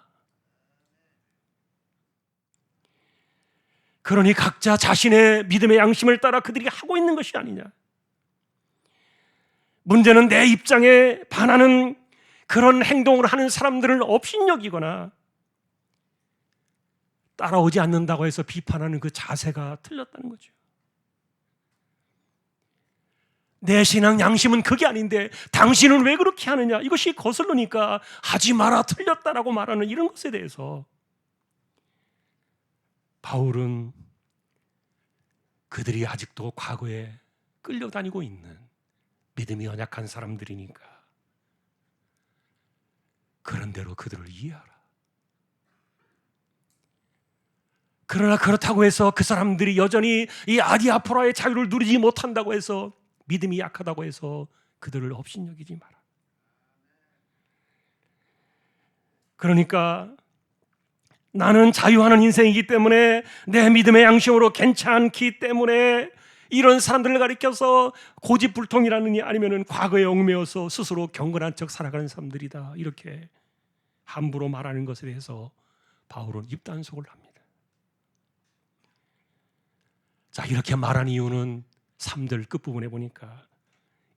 그러니 각자 자신의 믿음의 양심을 따라 그들이 하고 있는 것이 아니냐. 문제는 내 입장에 반하는 그런 행동을 하는 사람들을 업신여기거나 따라오지 않는다고 해서 비판하는 그 자세가 틀렸다는 거죠. 내 신앙 양심은 그게 아닌데 당신은 왜 그렇게 하느냐, 이것이 거슬르니까 하지 마라, 틀렸다라고 말하는 이런 것에 대해서 바울은 그들이 아직도 과거에 끌려다니고 있는 믿음이 연약한 사람들이니까 그런 대로 그들을 이해하라. 그러나 그렇다고 해서 그 사람들이 여전히 이 아디아포라의 자유를 누리지 못한다고 해서, 믿음이 약하다고 해서 그들을 업신여기지 마라. 그러니까 나는 자유하는 인생이기 때문에, 내 믿음의 양심으로 괜찮기 때문에 이런 사람들을 가리켜서 고집불통이라느니 아니면 과거에 얽매여서 스스로 경건한 척 살아가는 사람들이다, 이렇게 함부로 말하는 것에 대해서 바울은 입단속을 합니다. 자, 이렇게 말한 이유는 3절 끝부분에 보니까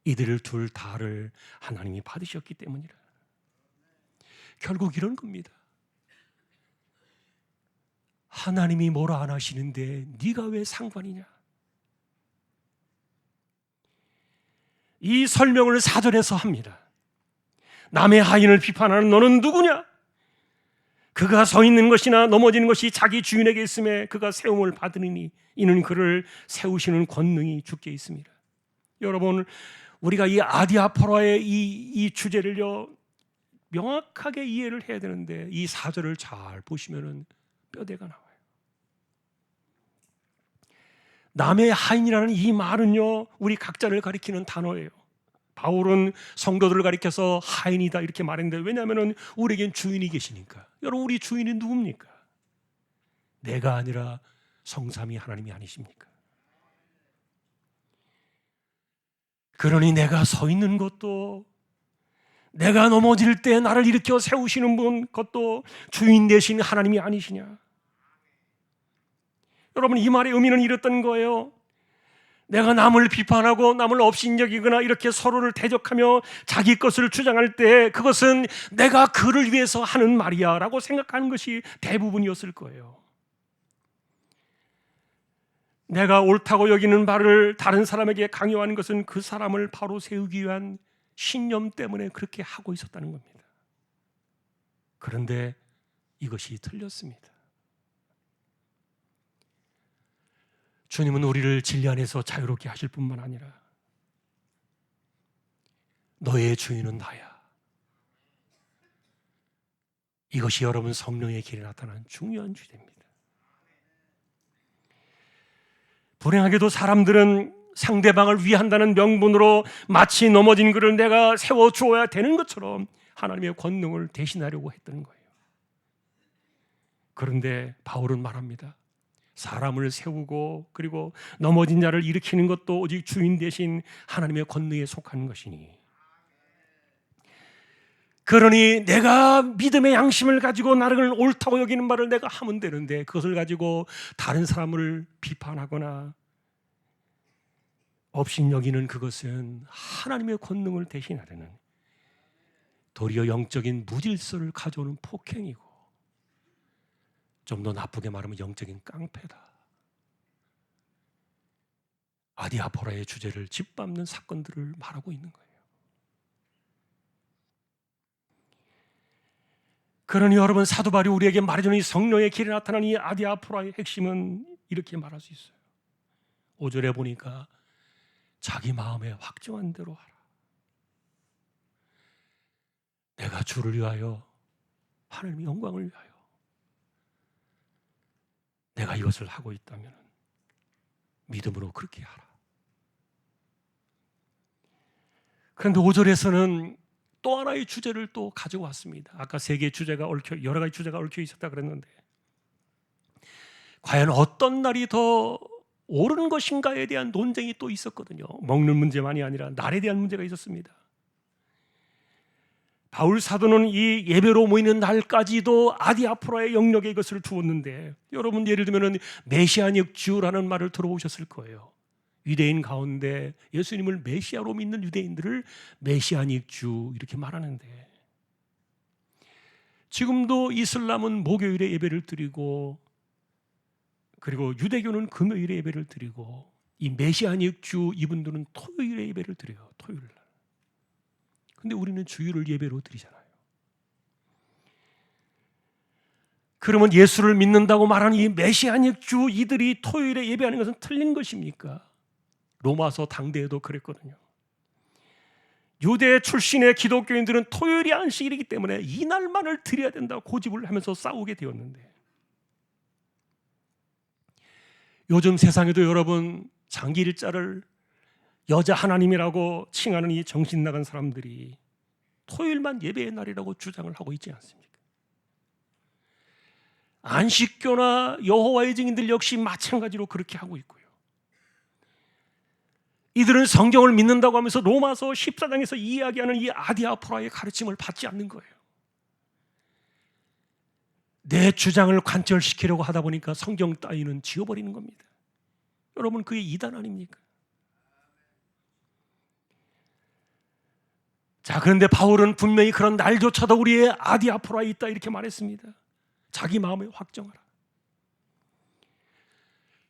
이들 둘 다를 하나님이 받으셨기 때문이라. 결국 이런 겁니다. 하나님이 뭐라 안 하시는데 네가 왜 상관이냐. 이 설명을 4절에서 합니다. 남의 하인을 비판하는 너는 누구냐? 그가 서 있는 것이나 넘어지는 것이 자기 주인에게 있음에 그가 세움을 받으니 이는 그를 세우시는 권능이 주께 있습니다. 여러분, 우리가 이 아디아포라의 이 주제를요 명확하게 이해를 해야 되는데 이 4절을 잘 보시면은 뼈대가 나와요. 남의 하인이라는 이 말은요 우리 각자를 가리키는 단어예요. 바울은 성도들을 가리켜서 하인이다 이렇게 말했는데, 왜냐하면 우리에겐 주인이 계시니까. 여러분, 우리 주인이 누굽니까? 내가 아니라 성삼위 하나님이 아니십니까? 그러니 내가 서 있는 것도, 내가 넘어질 때 나를 일으켜 세우시는 분 것도 주인 되신 하나님이 아니시냐? 여러분, 이 말의 의미는 이랬던 거예요. 내가 남을 비판하고 남을 업신여기거나 이렇게 서로를 대적하며 자기 것을 주장할 때 그것은 내가 그를 위해서 하는 말이야 라고 생각하는 것이 대부분이었을 거예요. 내가 옳다고 여기는 바를 다른 사람에게 강요하는 것은 그 사람을 바로 세우기 위한 신념 때문에 그렇게 하고 있었다는 겁니다. 그런데 이것이 틀렸습니다. 주님은 우리를 진리 안에서 자유롭게 하실 뿐만 아니라 너의 주인은 나야, 이것이 여러분 성령의 길에 나타난 중요한 주제입니다. 불행하게도 사람들은 상대방을 위한다는 명분으로 마치 넘어진 그를 내가 세워주어야 되는 것처럼 하나님의 권능을 대신하려고 했던 거예요. 그런데 바울은 말합니다. 사람을 세우고 그리고 넘어진 자를 일으키는 것도 오직 주인 대신 하나님의 권능에 속하는 것이니, 그러니 내가 믿음의 양심을 가지고 나를 옳다고 여기는 말을 내가 하면 되는데 그것을 가지고 다른 사람을 비판하거나 업신여기는 그것은 하나님의 권능을 대신하려는 도리어 영적인 무질서를 가져오는 폭행이고, 좀 더 나쁘게 말하면 영적인 깡패다. 아디아포라의 주제를 짓밟는 사건들을 말하고 있는 거예요. 그러니 여러분, 사도 바울이 우리에게 말해주는 이 성령의 길에 나타나는 이 아디아포라의 핵심은 이렇게 말할 수 있어요. 5절에 보니까 자기 마음에 확정한 대로 하라. 내가 주를 위하여, 하나님의 영광을 위하여 내가 이것을 하고 있다면 믿음으로 그렇게 하라. 그런데 5절에서는 또 하나의 주제를 또 가지고 왔습니다. 아까 세 개의 주제가 여러 가지 주제가 얽혀 있었다 그랬는데, 과연 어떤 날이 더 옳은 것인가에 대한 논쟁이 또 있었거든요. 먹는 문제만이 아니라 날에 대한 문제가 있었습니다. 바울 사도는 이 예배로 모이는 날까지도 아디아포라의 영역에 이것을 두었는데, 여러분 예를 들면 메시아닉 주라는 말을 들어보셨을 거예요. 유대인 가운데 예수님을 메시아로 믿는 유대인들을 메시아닉 주 이렇게 말하는데, 지금도 이슬람은 목요일에 예배를 드리고, 그리고 유대교는 금요일에 예배를 드리고, 이 메시아닉 주 이분들은 토요일에 예배를 드려요. 토요일 날. 근데 우리는 주일을 예배로 드리잖아요. 그러면 예수를 믿는다고 말하는 이 메시아닉 주 이들이 토요일에 예배하는 것은 틀린 것입니까? 로마서 당대에도 그랬거든요. 유대 출신의 기독교인들은 토요일이 안식일이기 때문에 이날만을 드려야 된다고 고집을 하면서 싸우게 되었는데, 요즘 세상에도 여러분 장기일자를 여자 하나님이라고 칭하는 이 정신 나간 사람들이 토요일만 예배의 날이라고 주장을 하고 있지 않습니까? 안식교나 여호와의 증인들 역시 마찬가지로 그렇게 하고 있고요. 이들은 성경을 믿는다고 하면서 로마서 14장에서 이야기하는 이 아디아포라의 가르침을 받지 않는 거예요. 내 주장을 관철시키려고 하다 보니까 성경 따위는 지워버리는 겁니다. 여러분, 그게 이단 아닙니까? 자, 그런데 바울은 분명히 그런 날조차도 우리의 아디아포라에 있다 이렇게 말했습니다. 자기 마음에 확정하라.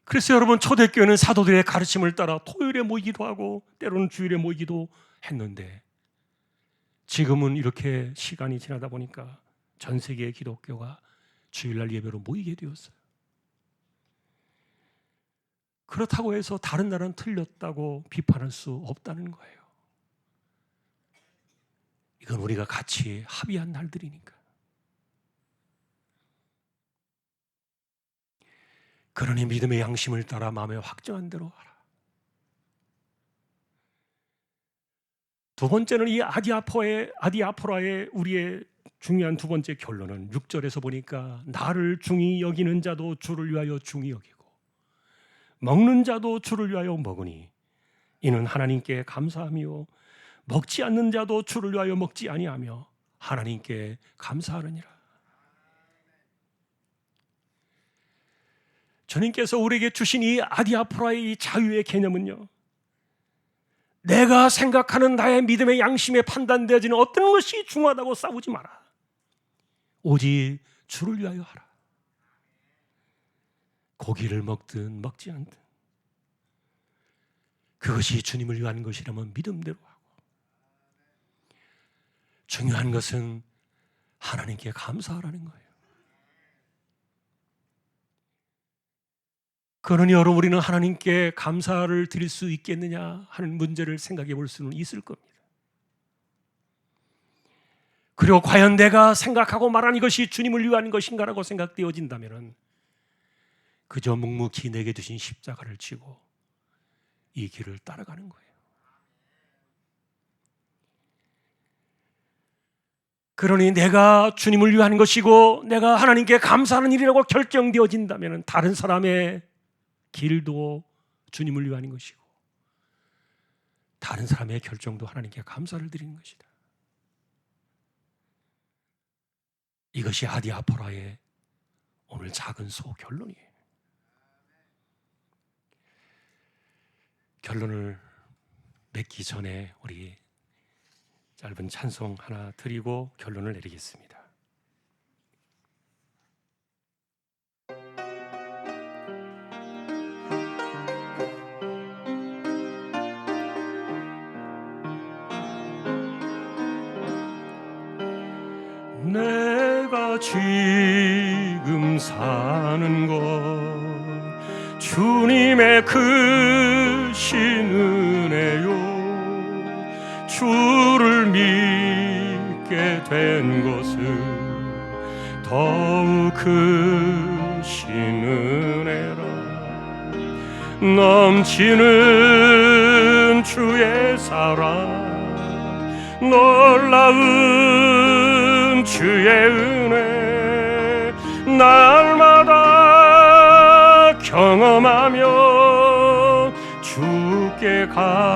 그래서 여러분, 초대교회는 사도들의 가르침을 따라 토요일에 모이기도 하고 때로는 주일에 모이기도 했는데, 지금은 이렇게 시간이 지나다 보니까 전 세계의 기독교가 주일날 예배로 모이게 되었어요. 그렇다고 해서 다른 나라는 틀렸다고 비판할 수 없다는 거예요. 이건 우리가 같이 합의한 날들이니까. 그러니 믿음의 양심을 따라 마음에 확정한 대로 하라. 두 번째는 이 아디아포라의 우리의 중요한 두 번째 결론은 6절에서 보니까 나를 중히 여기는 자도 주를 위하여 중히 여기고 먹는 자도 주를 위하여 먹으니 이는 하나님께 감사하며 먹지 않는 자도 주를 위하여 먹지 아니하며 하나님께 감사하느니라. 주님께서 우리에게 주신 이 아디아포라의 이 자유의 개념은요, 내가 생각하는 나의 믿음의 양심에 판단되어지는 어떤 것이 중요하다고 싸우지 마라. 오직 주를 위하여 하라. 고기를 먹든 먹지 않든 그것이 주님을 위한 것이라면 믿음대로 하고, 중요한 것은 하나님께 감사하라는 거예요. 그러니 여러분, 우리는 하나님께 감사를 드릴 수 있겠느냐 하는 문제를 생각해 볼 수는 있을 겁니다. 그리고 과연 내가 생각하고 말한 이것이 주님을 위한 것인가라고 생각되어진다면 그저 묵묵히 내게 주신 십자가를 지고 이 길을 따라가는 거예요. 그러니 내가 주님을 위한 것이고 내가 하나님께 감사하는 일이라고 결정되어진다면 다른 사람의 길도 주님을 위한 것이고 다른 사람의 결정도 하나님께 감사를 드리는 것이다. 이것이 아디아포라의 오늘 작은 소결론이에요. 결론을 맺기 전에 우리 짧은 찬송 하나 드리고 결론을 내리겠습니다. 내가 지금 사는 것 주님의 크신 은혜요, 주를 믿게 된 것은 더욱 크신 은혜라. 넘치는 주의 사랑, 놀라운 주의 은혜, 날마다 경험하며 주께 감사합니다.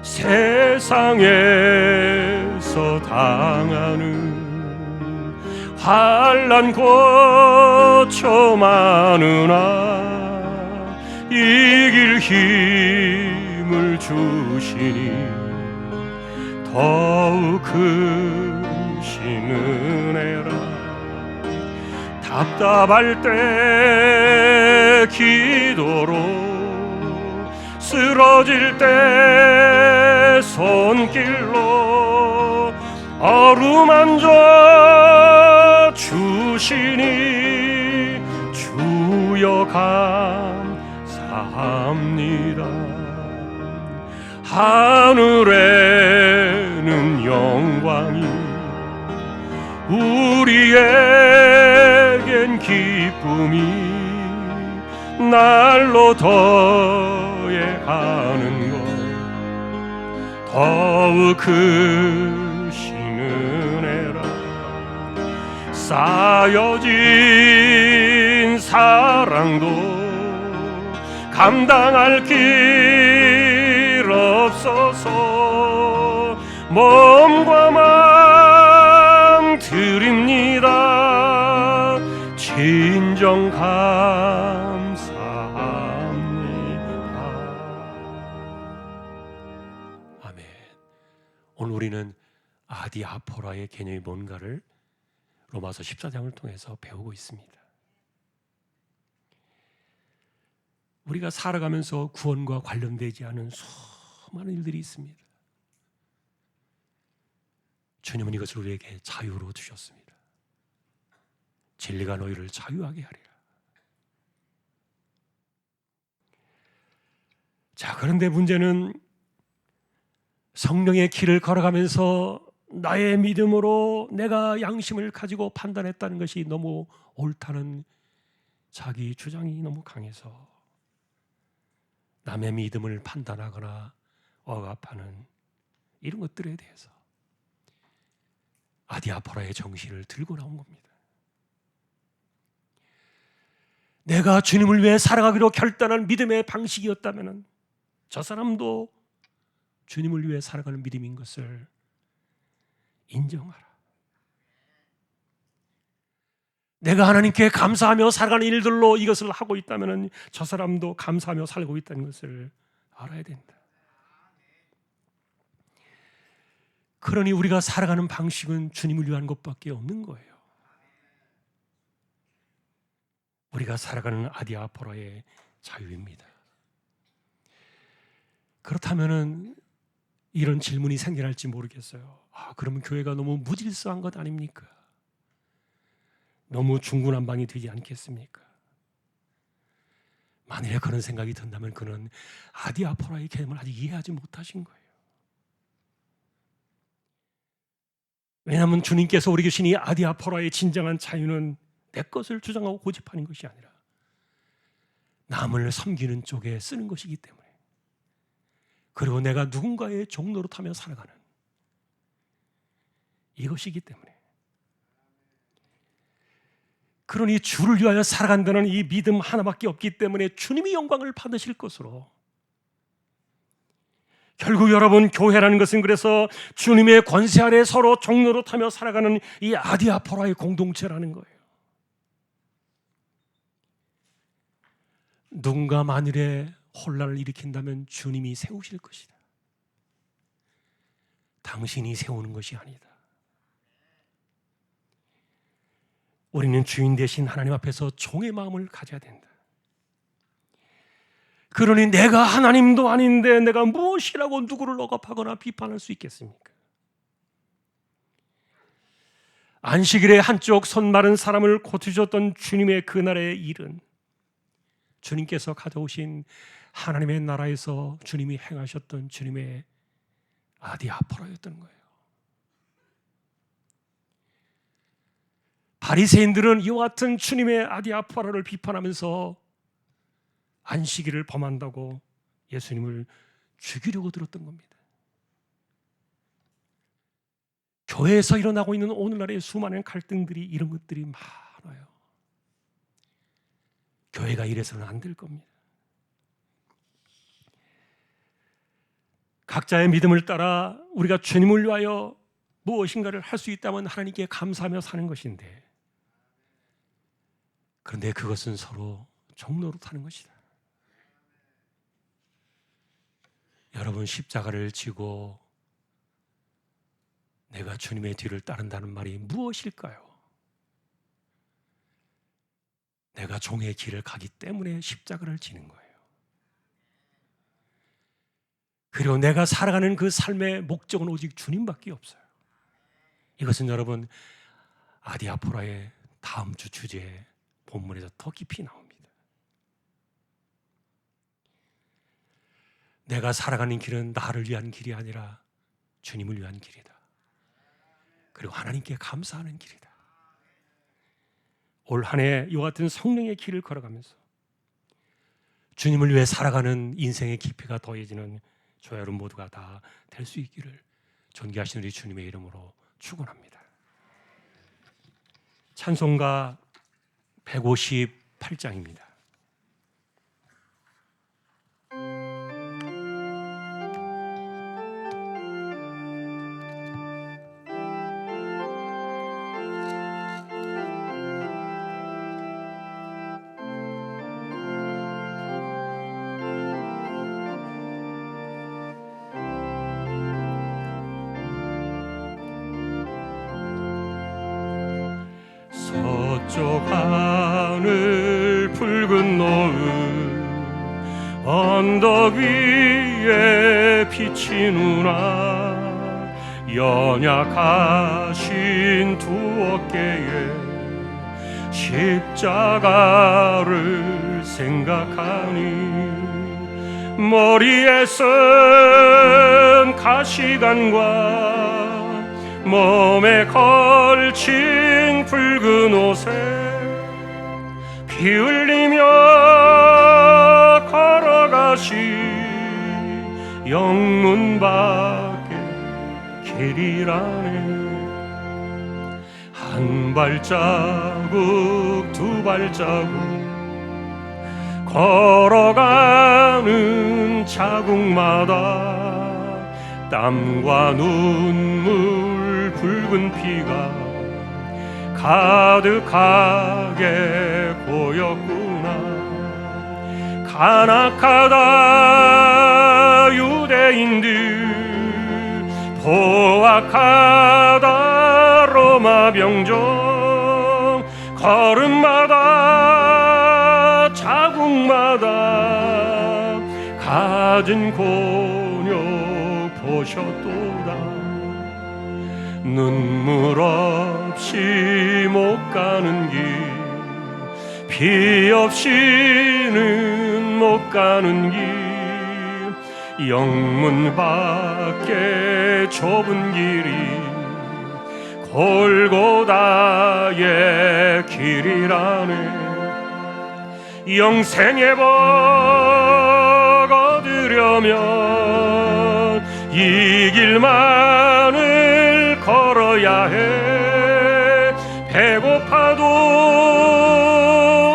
세상에서 당하는 환난 고초 많으나 이길 힘을 주시니 더욱 크신 은혜라. 답답할 때 기도로, 쓰러질 때 손길로 어루만져 주시니 주여 감사합니다. 하늘에는 영광이, 우리에겐 기쁨이 날로 더해가는 것, 더욱 크신 은혜라. 쌓여진 사랑도 감당할 길 없어서 몸과 마음 드립니다. 진정 감사합니다. 아멘. 오늘 우리는 아디아포라의 개념이 뭔가를 로마서 14장을 통해서 배우고 있습니다. 우리가 살아가면서 구원과 관련되지 않은 수많은 일들이 있습니다. 주님은 이것을 우리에게 자유로 주셨습니다. 진리가 너희를 자유하게 하리라. 자, 그런데 문제는 성령의 길을 걸어가면서 나의 믿음으로 내가 양심을 가지고 판단했다는 것이 너무 옳다는 자기 주장이 너무 강해서 남의 믿음을 판단하거나 억압하는 이런 것들에 대해서 아디아포라의 정신을 들고 나온 겁니다. 내가 주님을 위해 살아가기로 결단한 믿음의 방식이었다면 저 사람도 주님을 위해 살아가는 믿음인 것을 인정하라. 내가 하나님께 감사하며 살아가는 일들로 이것을 하고 있다면 저 사람도 감사하며 살고 있다는 것을 알아야 된다. 그러니 우리가 살아가는 방식은 주님을 위한 것밖에 없는 거예요. 우리가 살아가는 아디아포라의 자유입니다. 그렇다면 이런 질문이 생겨날지 모르겠어요. 그러면 교회가 너무 무질서한 것 아닙니까? 너무 중구난방이 되지 않겠습니까? 만일에 그런 생각이 든다면 그는 아디아포라의 개념을 아직 이해하지 못하신 거예요. 왜냐하면 주님께서 우리 계신 이 아디아포라의 진정한 자유는 내 것을 주장하고 고집하는 것이 아니라 남을 섬기는 쪽에 쓰는 것이기 때문에, 그리고 내가 누군가의 종노릇하며 살아가는 이것이기 때문에, 그러니 주를 위하여 살아간다는 이 믿음 하나밖에 없기 때문에 주님이 영광을 받으실 것으로, 결국 여러분, 교회라는 것은 그래서 주님의 권세 아래 서로 종노릇하며 살아가는 이 아디아포라의 공동체라는 거예요. 누군가 만일에 혼란을 일으킨다면 주님이 세우실 것이다. 당신이 세우는 것이 아니다. 우리는 주인 되신 하나님 앞에서 종의 마음을 가져야 된다. 그러니 내가 하나님도 아닌데 내가 무엇이라고 누구를 억압하거나 비판할 수 있겠습니까? 안식일에 한쪽 손 마른 사람을 고쳐주셨던 주님의 그날의 일은 주님께서 가져오신 하나님의 나라에서 주님이 행하셨던 주님의 아디아포라였던 거예요. 바리새인들은 이와 같은 주님의 아디아포라를 비판하면서 안식일을 범한다고 예수님을 죽이려고 들었던 겁니다. 교회에서 일어나고 있는 오늘날의 수많은 갈등들이 이런 것들이 많아요. 교회가 이래서는 안 될 겁니다. 각자의 믿음을 따라 우리가 주님을 위하여 무엇인가를 할 수 있다면 하나님께 감사하며 사는 것인데, 그런데 그것은 서로 종노릇하는 것이다. 여러분, 십자가를 지고 내가 주님의 뒤를 따른다는 말이 무엇일까요? 내가 종의 길을 가기 때문에 십자가를 지는 거예요. 그리고 내가 살아가는 그 삶의 목적은 오직 주님밖에 없어요. 이것은 여러분 아디아포라의 다음 주 주제 본문에서 더 깊이 나옵니다. 내가 살아가는 길은 나를 위한 길이 아니라 주님을 위한 길이다. 그리고 하나님께 감사하는 길이다. 올 한 해 이와 같은 성령의 길을 걸어가면서 주님을 위해 살아가는 인생의 깊이가 더해지는 저 여러분 모두가 다 될 수 있기를 존귀하신 우리 주님의 이름으로 축원합니다. 찬송가 158장입니다. 서쪽 하늘 붉은 노을 언덕 위에 비치누나 연약하신 두 어깨에 십자가를 생각하니 머리에 쓴 가시관과 몸에 걸친 붉은 옷에 피 흘리며 걸어가시 영문 밖에 길이라네. 한 발자국 두 발자국 걸어가는 자국마다 땀과 눈물 붉은 피가 가득하게 고였구나. 간악하다 유대인들 포악하다 로마 병정 걸음마다 자국마다 갖은 곤욕 보셨도다. 눈물 없이 못 가는 길 피 없이는 못 가는 길 영문 밖에 좁은 길이 골고다의 길이라네. 영생의 복 얻으려면 이 길만을 걸어야 해. 배고파도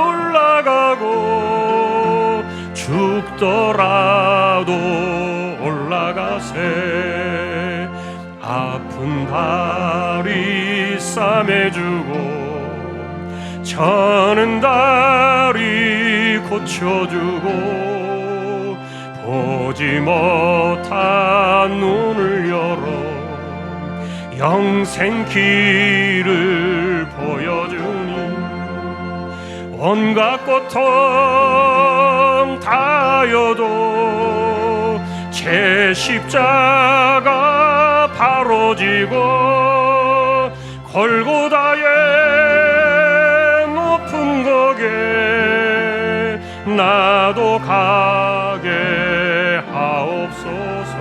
올라가고 죽더라도 올라가세. 아픈 다리 싸매주고 저는 다리 고쳐주고 보지 못한 눈을 열어 영생 길을 보여주니 온갖 고통 다여도 제 십자가 바로 지고 골고다의 높은 곳에 나도 가게 하옵소서.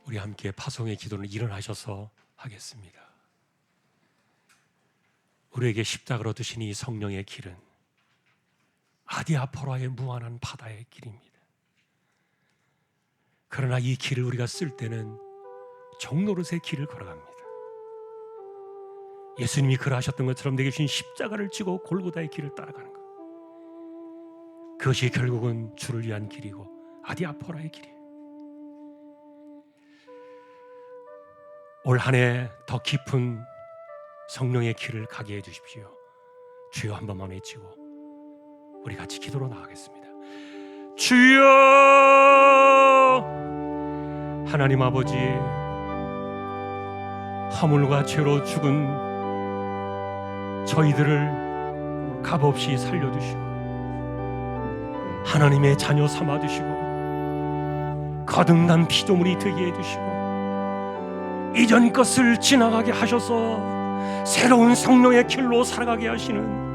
우리 함께 파송의 기도는 일어나셔서 하겠습니다. 우리에게 십자가로 두신 이 성령의 길은 아디아포라의 무한한 바다의 길입니다. 그러나 이 길을 우리가 쓸 때는 종노릇의 길을 걸어갑니다. 예수님이 그러하셨던 것처럼 내게 주신 십자가를 지고 골고다의 길을 따라가는 것, 그것이 결국은 주를 위한 길이고 아디아포라의 길이에요. 올 한 해 더 깊은 성령의 길을 가게 해주십시오. 주여 한 번만 외치고 우리 같이 기도로 나가겠습니다. 주여, 하나님 아버지, 허물과 죄로 죽은 저희들을 값없이 살려주시고 하나님의 자녀 삼아주시고 거듭난 피조물이 되게 해주시고 이전 것을 지나가게 하셔서 새로운 성령의 길로 살아가게 하시는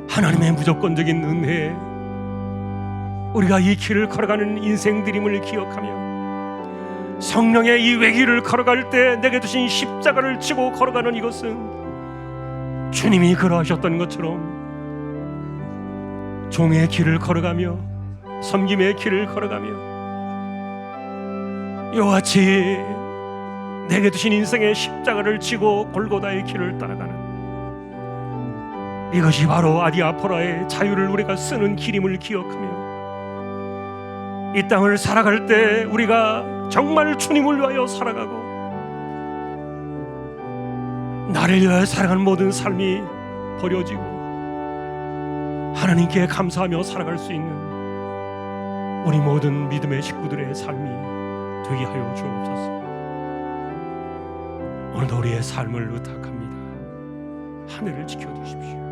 하나님의 무조건적인 은혜, 우리가 이 길을 걸어가는 인생들임을 기억하며 성령의 이 외길을 걸어갈 때 내게 주신 십자가를 지고 걸어가는 이것은 주님이 그러하셨던 것처럼 종의 길을 걸어가며 섬김의 길을 걸어가며 이와 같이 내게 주신 인생의 십자가를 지고 골고다의 길을 따라가는 이것이 바로 아디아포라의 자유를 우리가 쓰는 길임을 기억하며 이 땅을 살아갈 때 우리가 정말 주님을 위하여 살아가고 나를 위하여 살아가는 모든 삶이 버려지고 하나님께 감사하며 살아갈 수 있는 우리 모든 믿음의 식구들의 삶이 되게 하여 주옵소서. 오늘도 우리의 삶을 의탁합니다. 한 해를 지켜주십시오.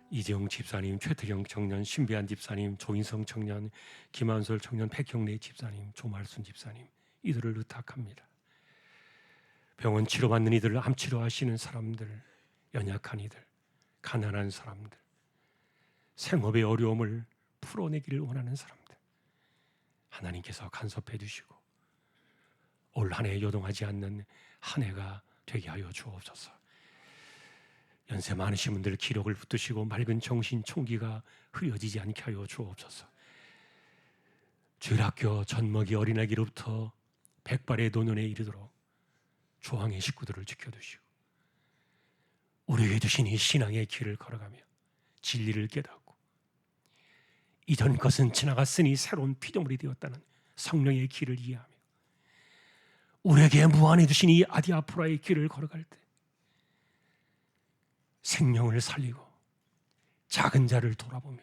이재용 집사님, 최태경 청년, 신비한 집사님, 조인성 청년, 김한솔 청년, 백형래 집사님, 조말순 집사님, 이들을 의탁합니다. 병원 치료받는 이들, 암 치료하시는 사람들, 연약한 이들, 가난한 사람들, 생업의 어려움을 풀어내기를 원하는 사람들, 하나님께서 간섭해 주시고 올 한 해 요동하지 않는 한 해가 되게 하여 주옵소서. 연세 많으신 분들 기력을 붙드시고 맑은 정신 총기가 흐려지지 않게 하여 주옵소서. 주일학교 젖먹이 어린아기로부터 백발의 노년에 이르도록 조항의 식구들을 지켜주시고 우리에게 주신 이 신앙의 길을 걸어가며 진리를 깨닫고 이전 것은 지나갔으니 새로운 피조물이 되었다는 성령의 길을 이해하며 우리에게 무한해 주신 이 아디아포라의 길을 걸어갈 때 생명을 살리고 작은 자를 돌아보며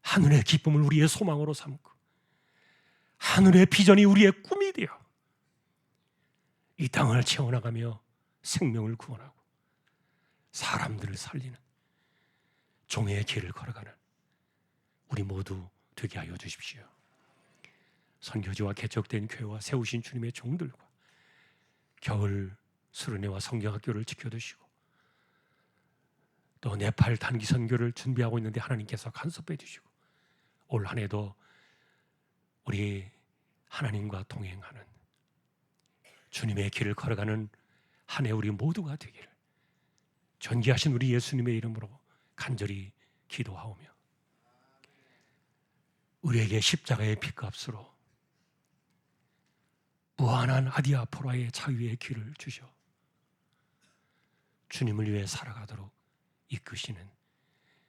하늘의 기쁨을 우리의 소망으로 삼고 하늘의 비전이 우리의 꿈이 되어 이 땅을 채워나가며 생명을 구원하고 사람들을 살리는 종의 길을 걸어가는 우리 모두 되게 하여 주십시오. 선교지와 개척된 교회와 세우신 주님의 종들과 겨울 수련회와 성경학교를 지켜주시고 또 네팔 단기 선교를 준비하고 있는데 하나님께서 간섭해 주시고 올 한 해도 우리 하나님과 동행하는 주님의 길을 걸어가는 한 해 우리 모두가 되기를 존귀하신 우리 예수님의 이름으로 간절히 기도하오며 우리에게 십자가의 피값으로 무한한 아디아포라의 자유의 길을 주셔 주님을 위해 살아가도록 이끄시는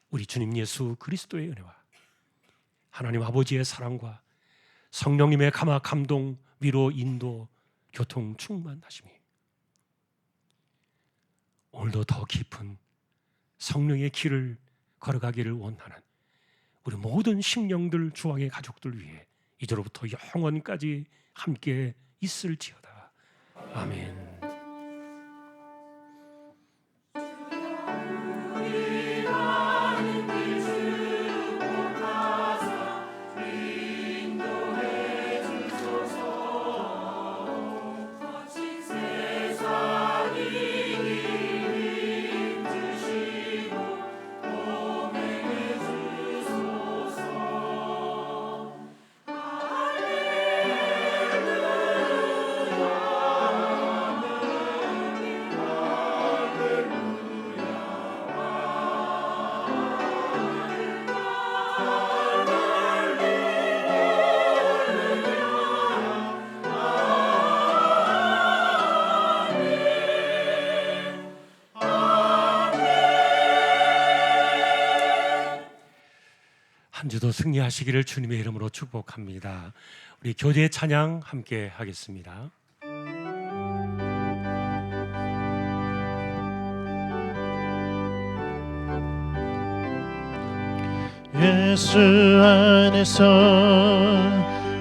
우리 주님 예수 그리스도의 은혜와 하나님 아버지의 사랑과 성령님의 감화 감동 위로 인도 교통 충만하심이 오늘도 더 깊은 성령의 길을 걸어가기를 원하는 우리 모든 심령들 주왕의 가족들 위해 이제로부터 영원까지 함께 있을지어다. 아멘. 한 주도 승리하시기를 주님의 이름으로 축복합니다. 우리 교제 찬양 함께 하겠습니다. 예수 안에서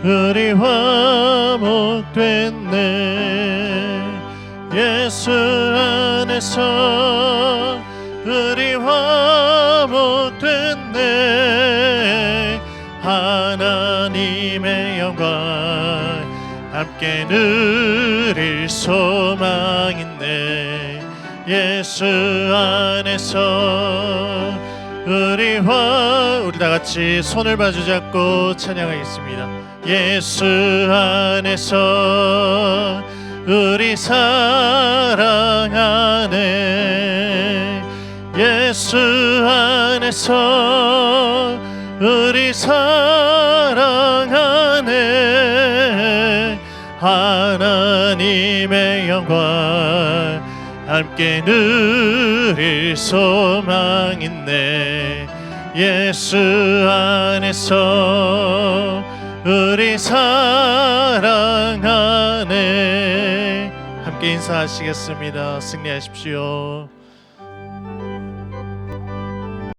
우리 화목됐네. 예수 안에서 우리 화목됐네. 하나님의 영광 함께 누릴 소망 있네. 예수 안에서 우리 다 같이 손을 마주잡고 찬양하겠습니다. 예수 안에서 우리 사랑하네. 예수 안에서 우리 사랑하네. 하나님의 영광 함께 누릴 소망 있네. 예수 안에서 우리 사랑하네. 함께 인사하시겠습니다. 승리하십시오.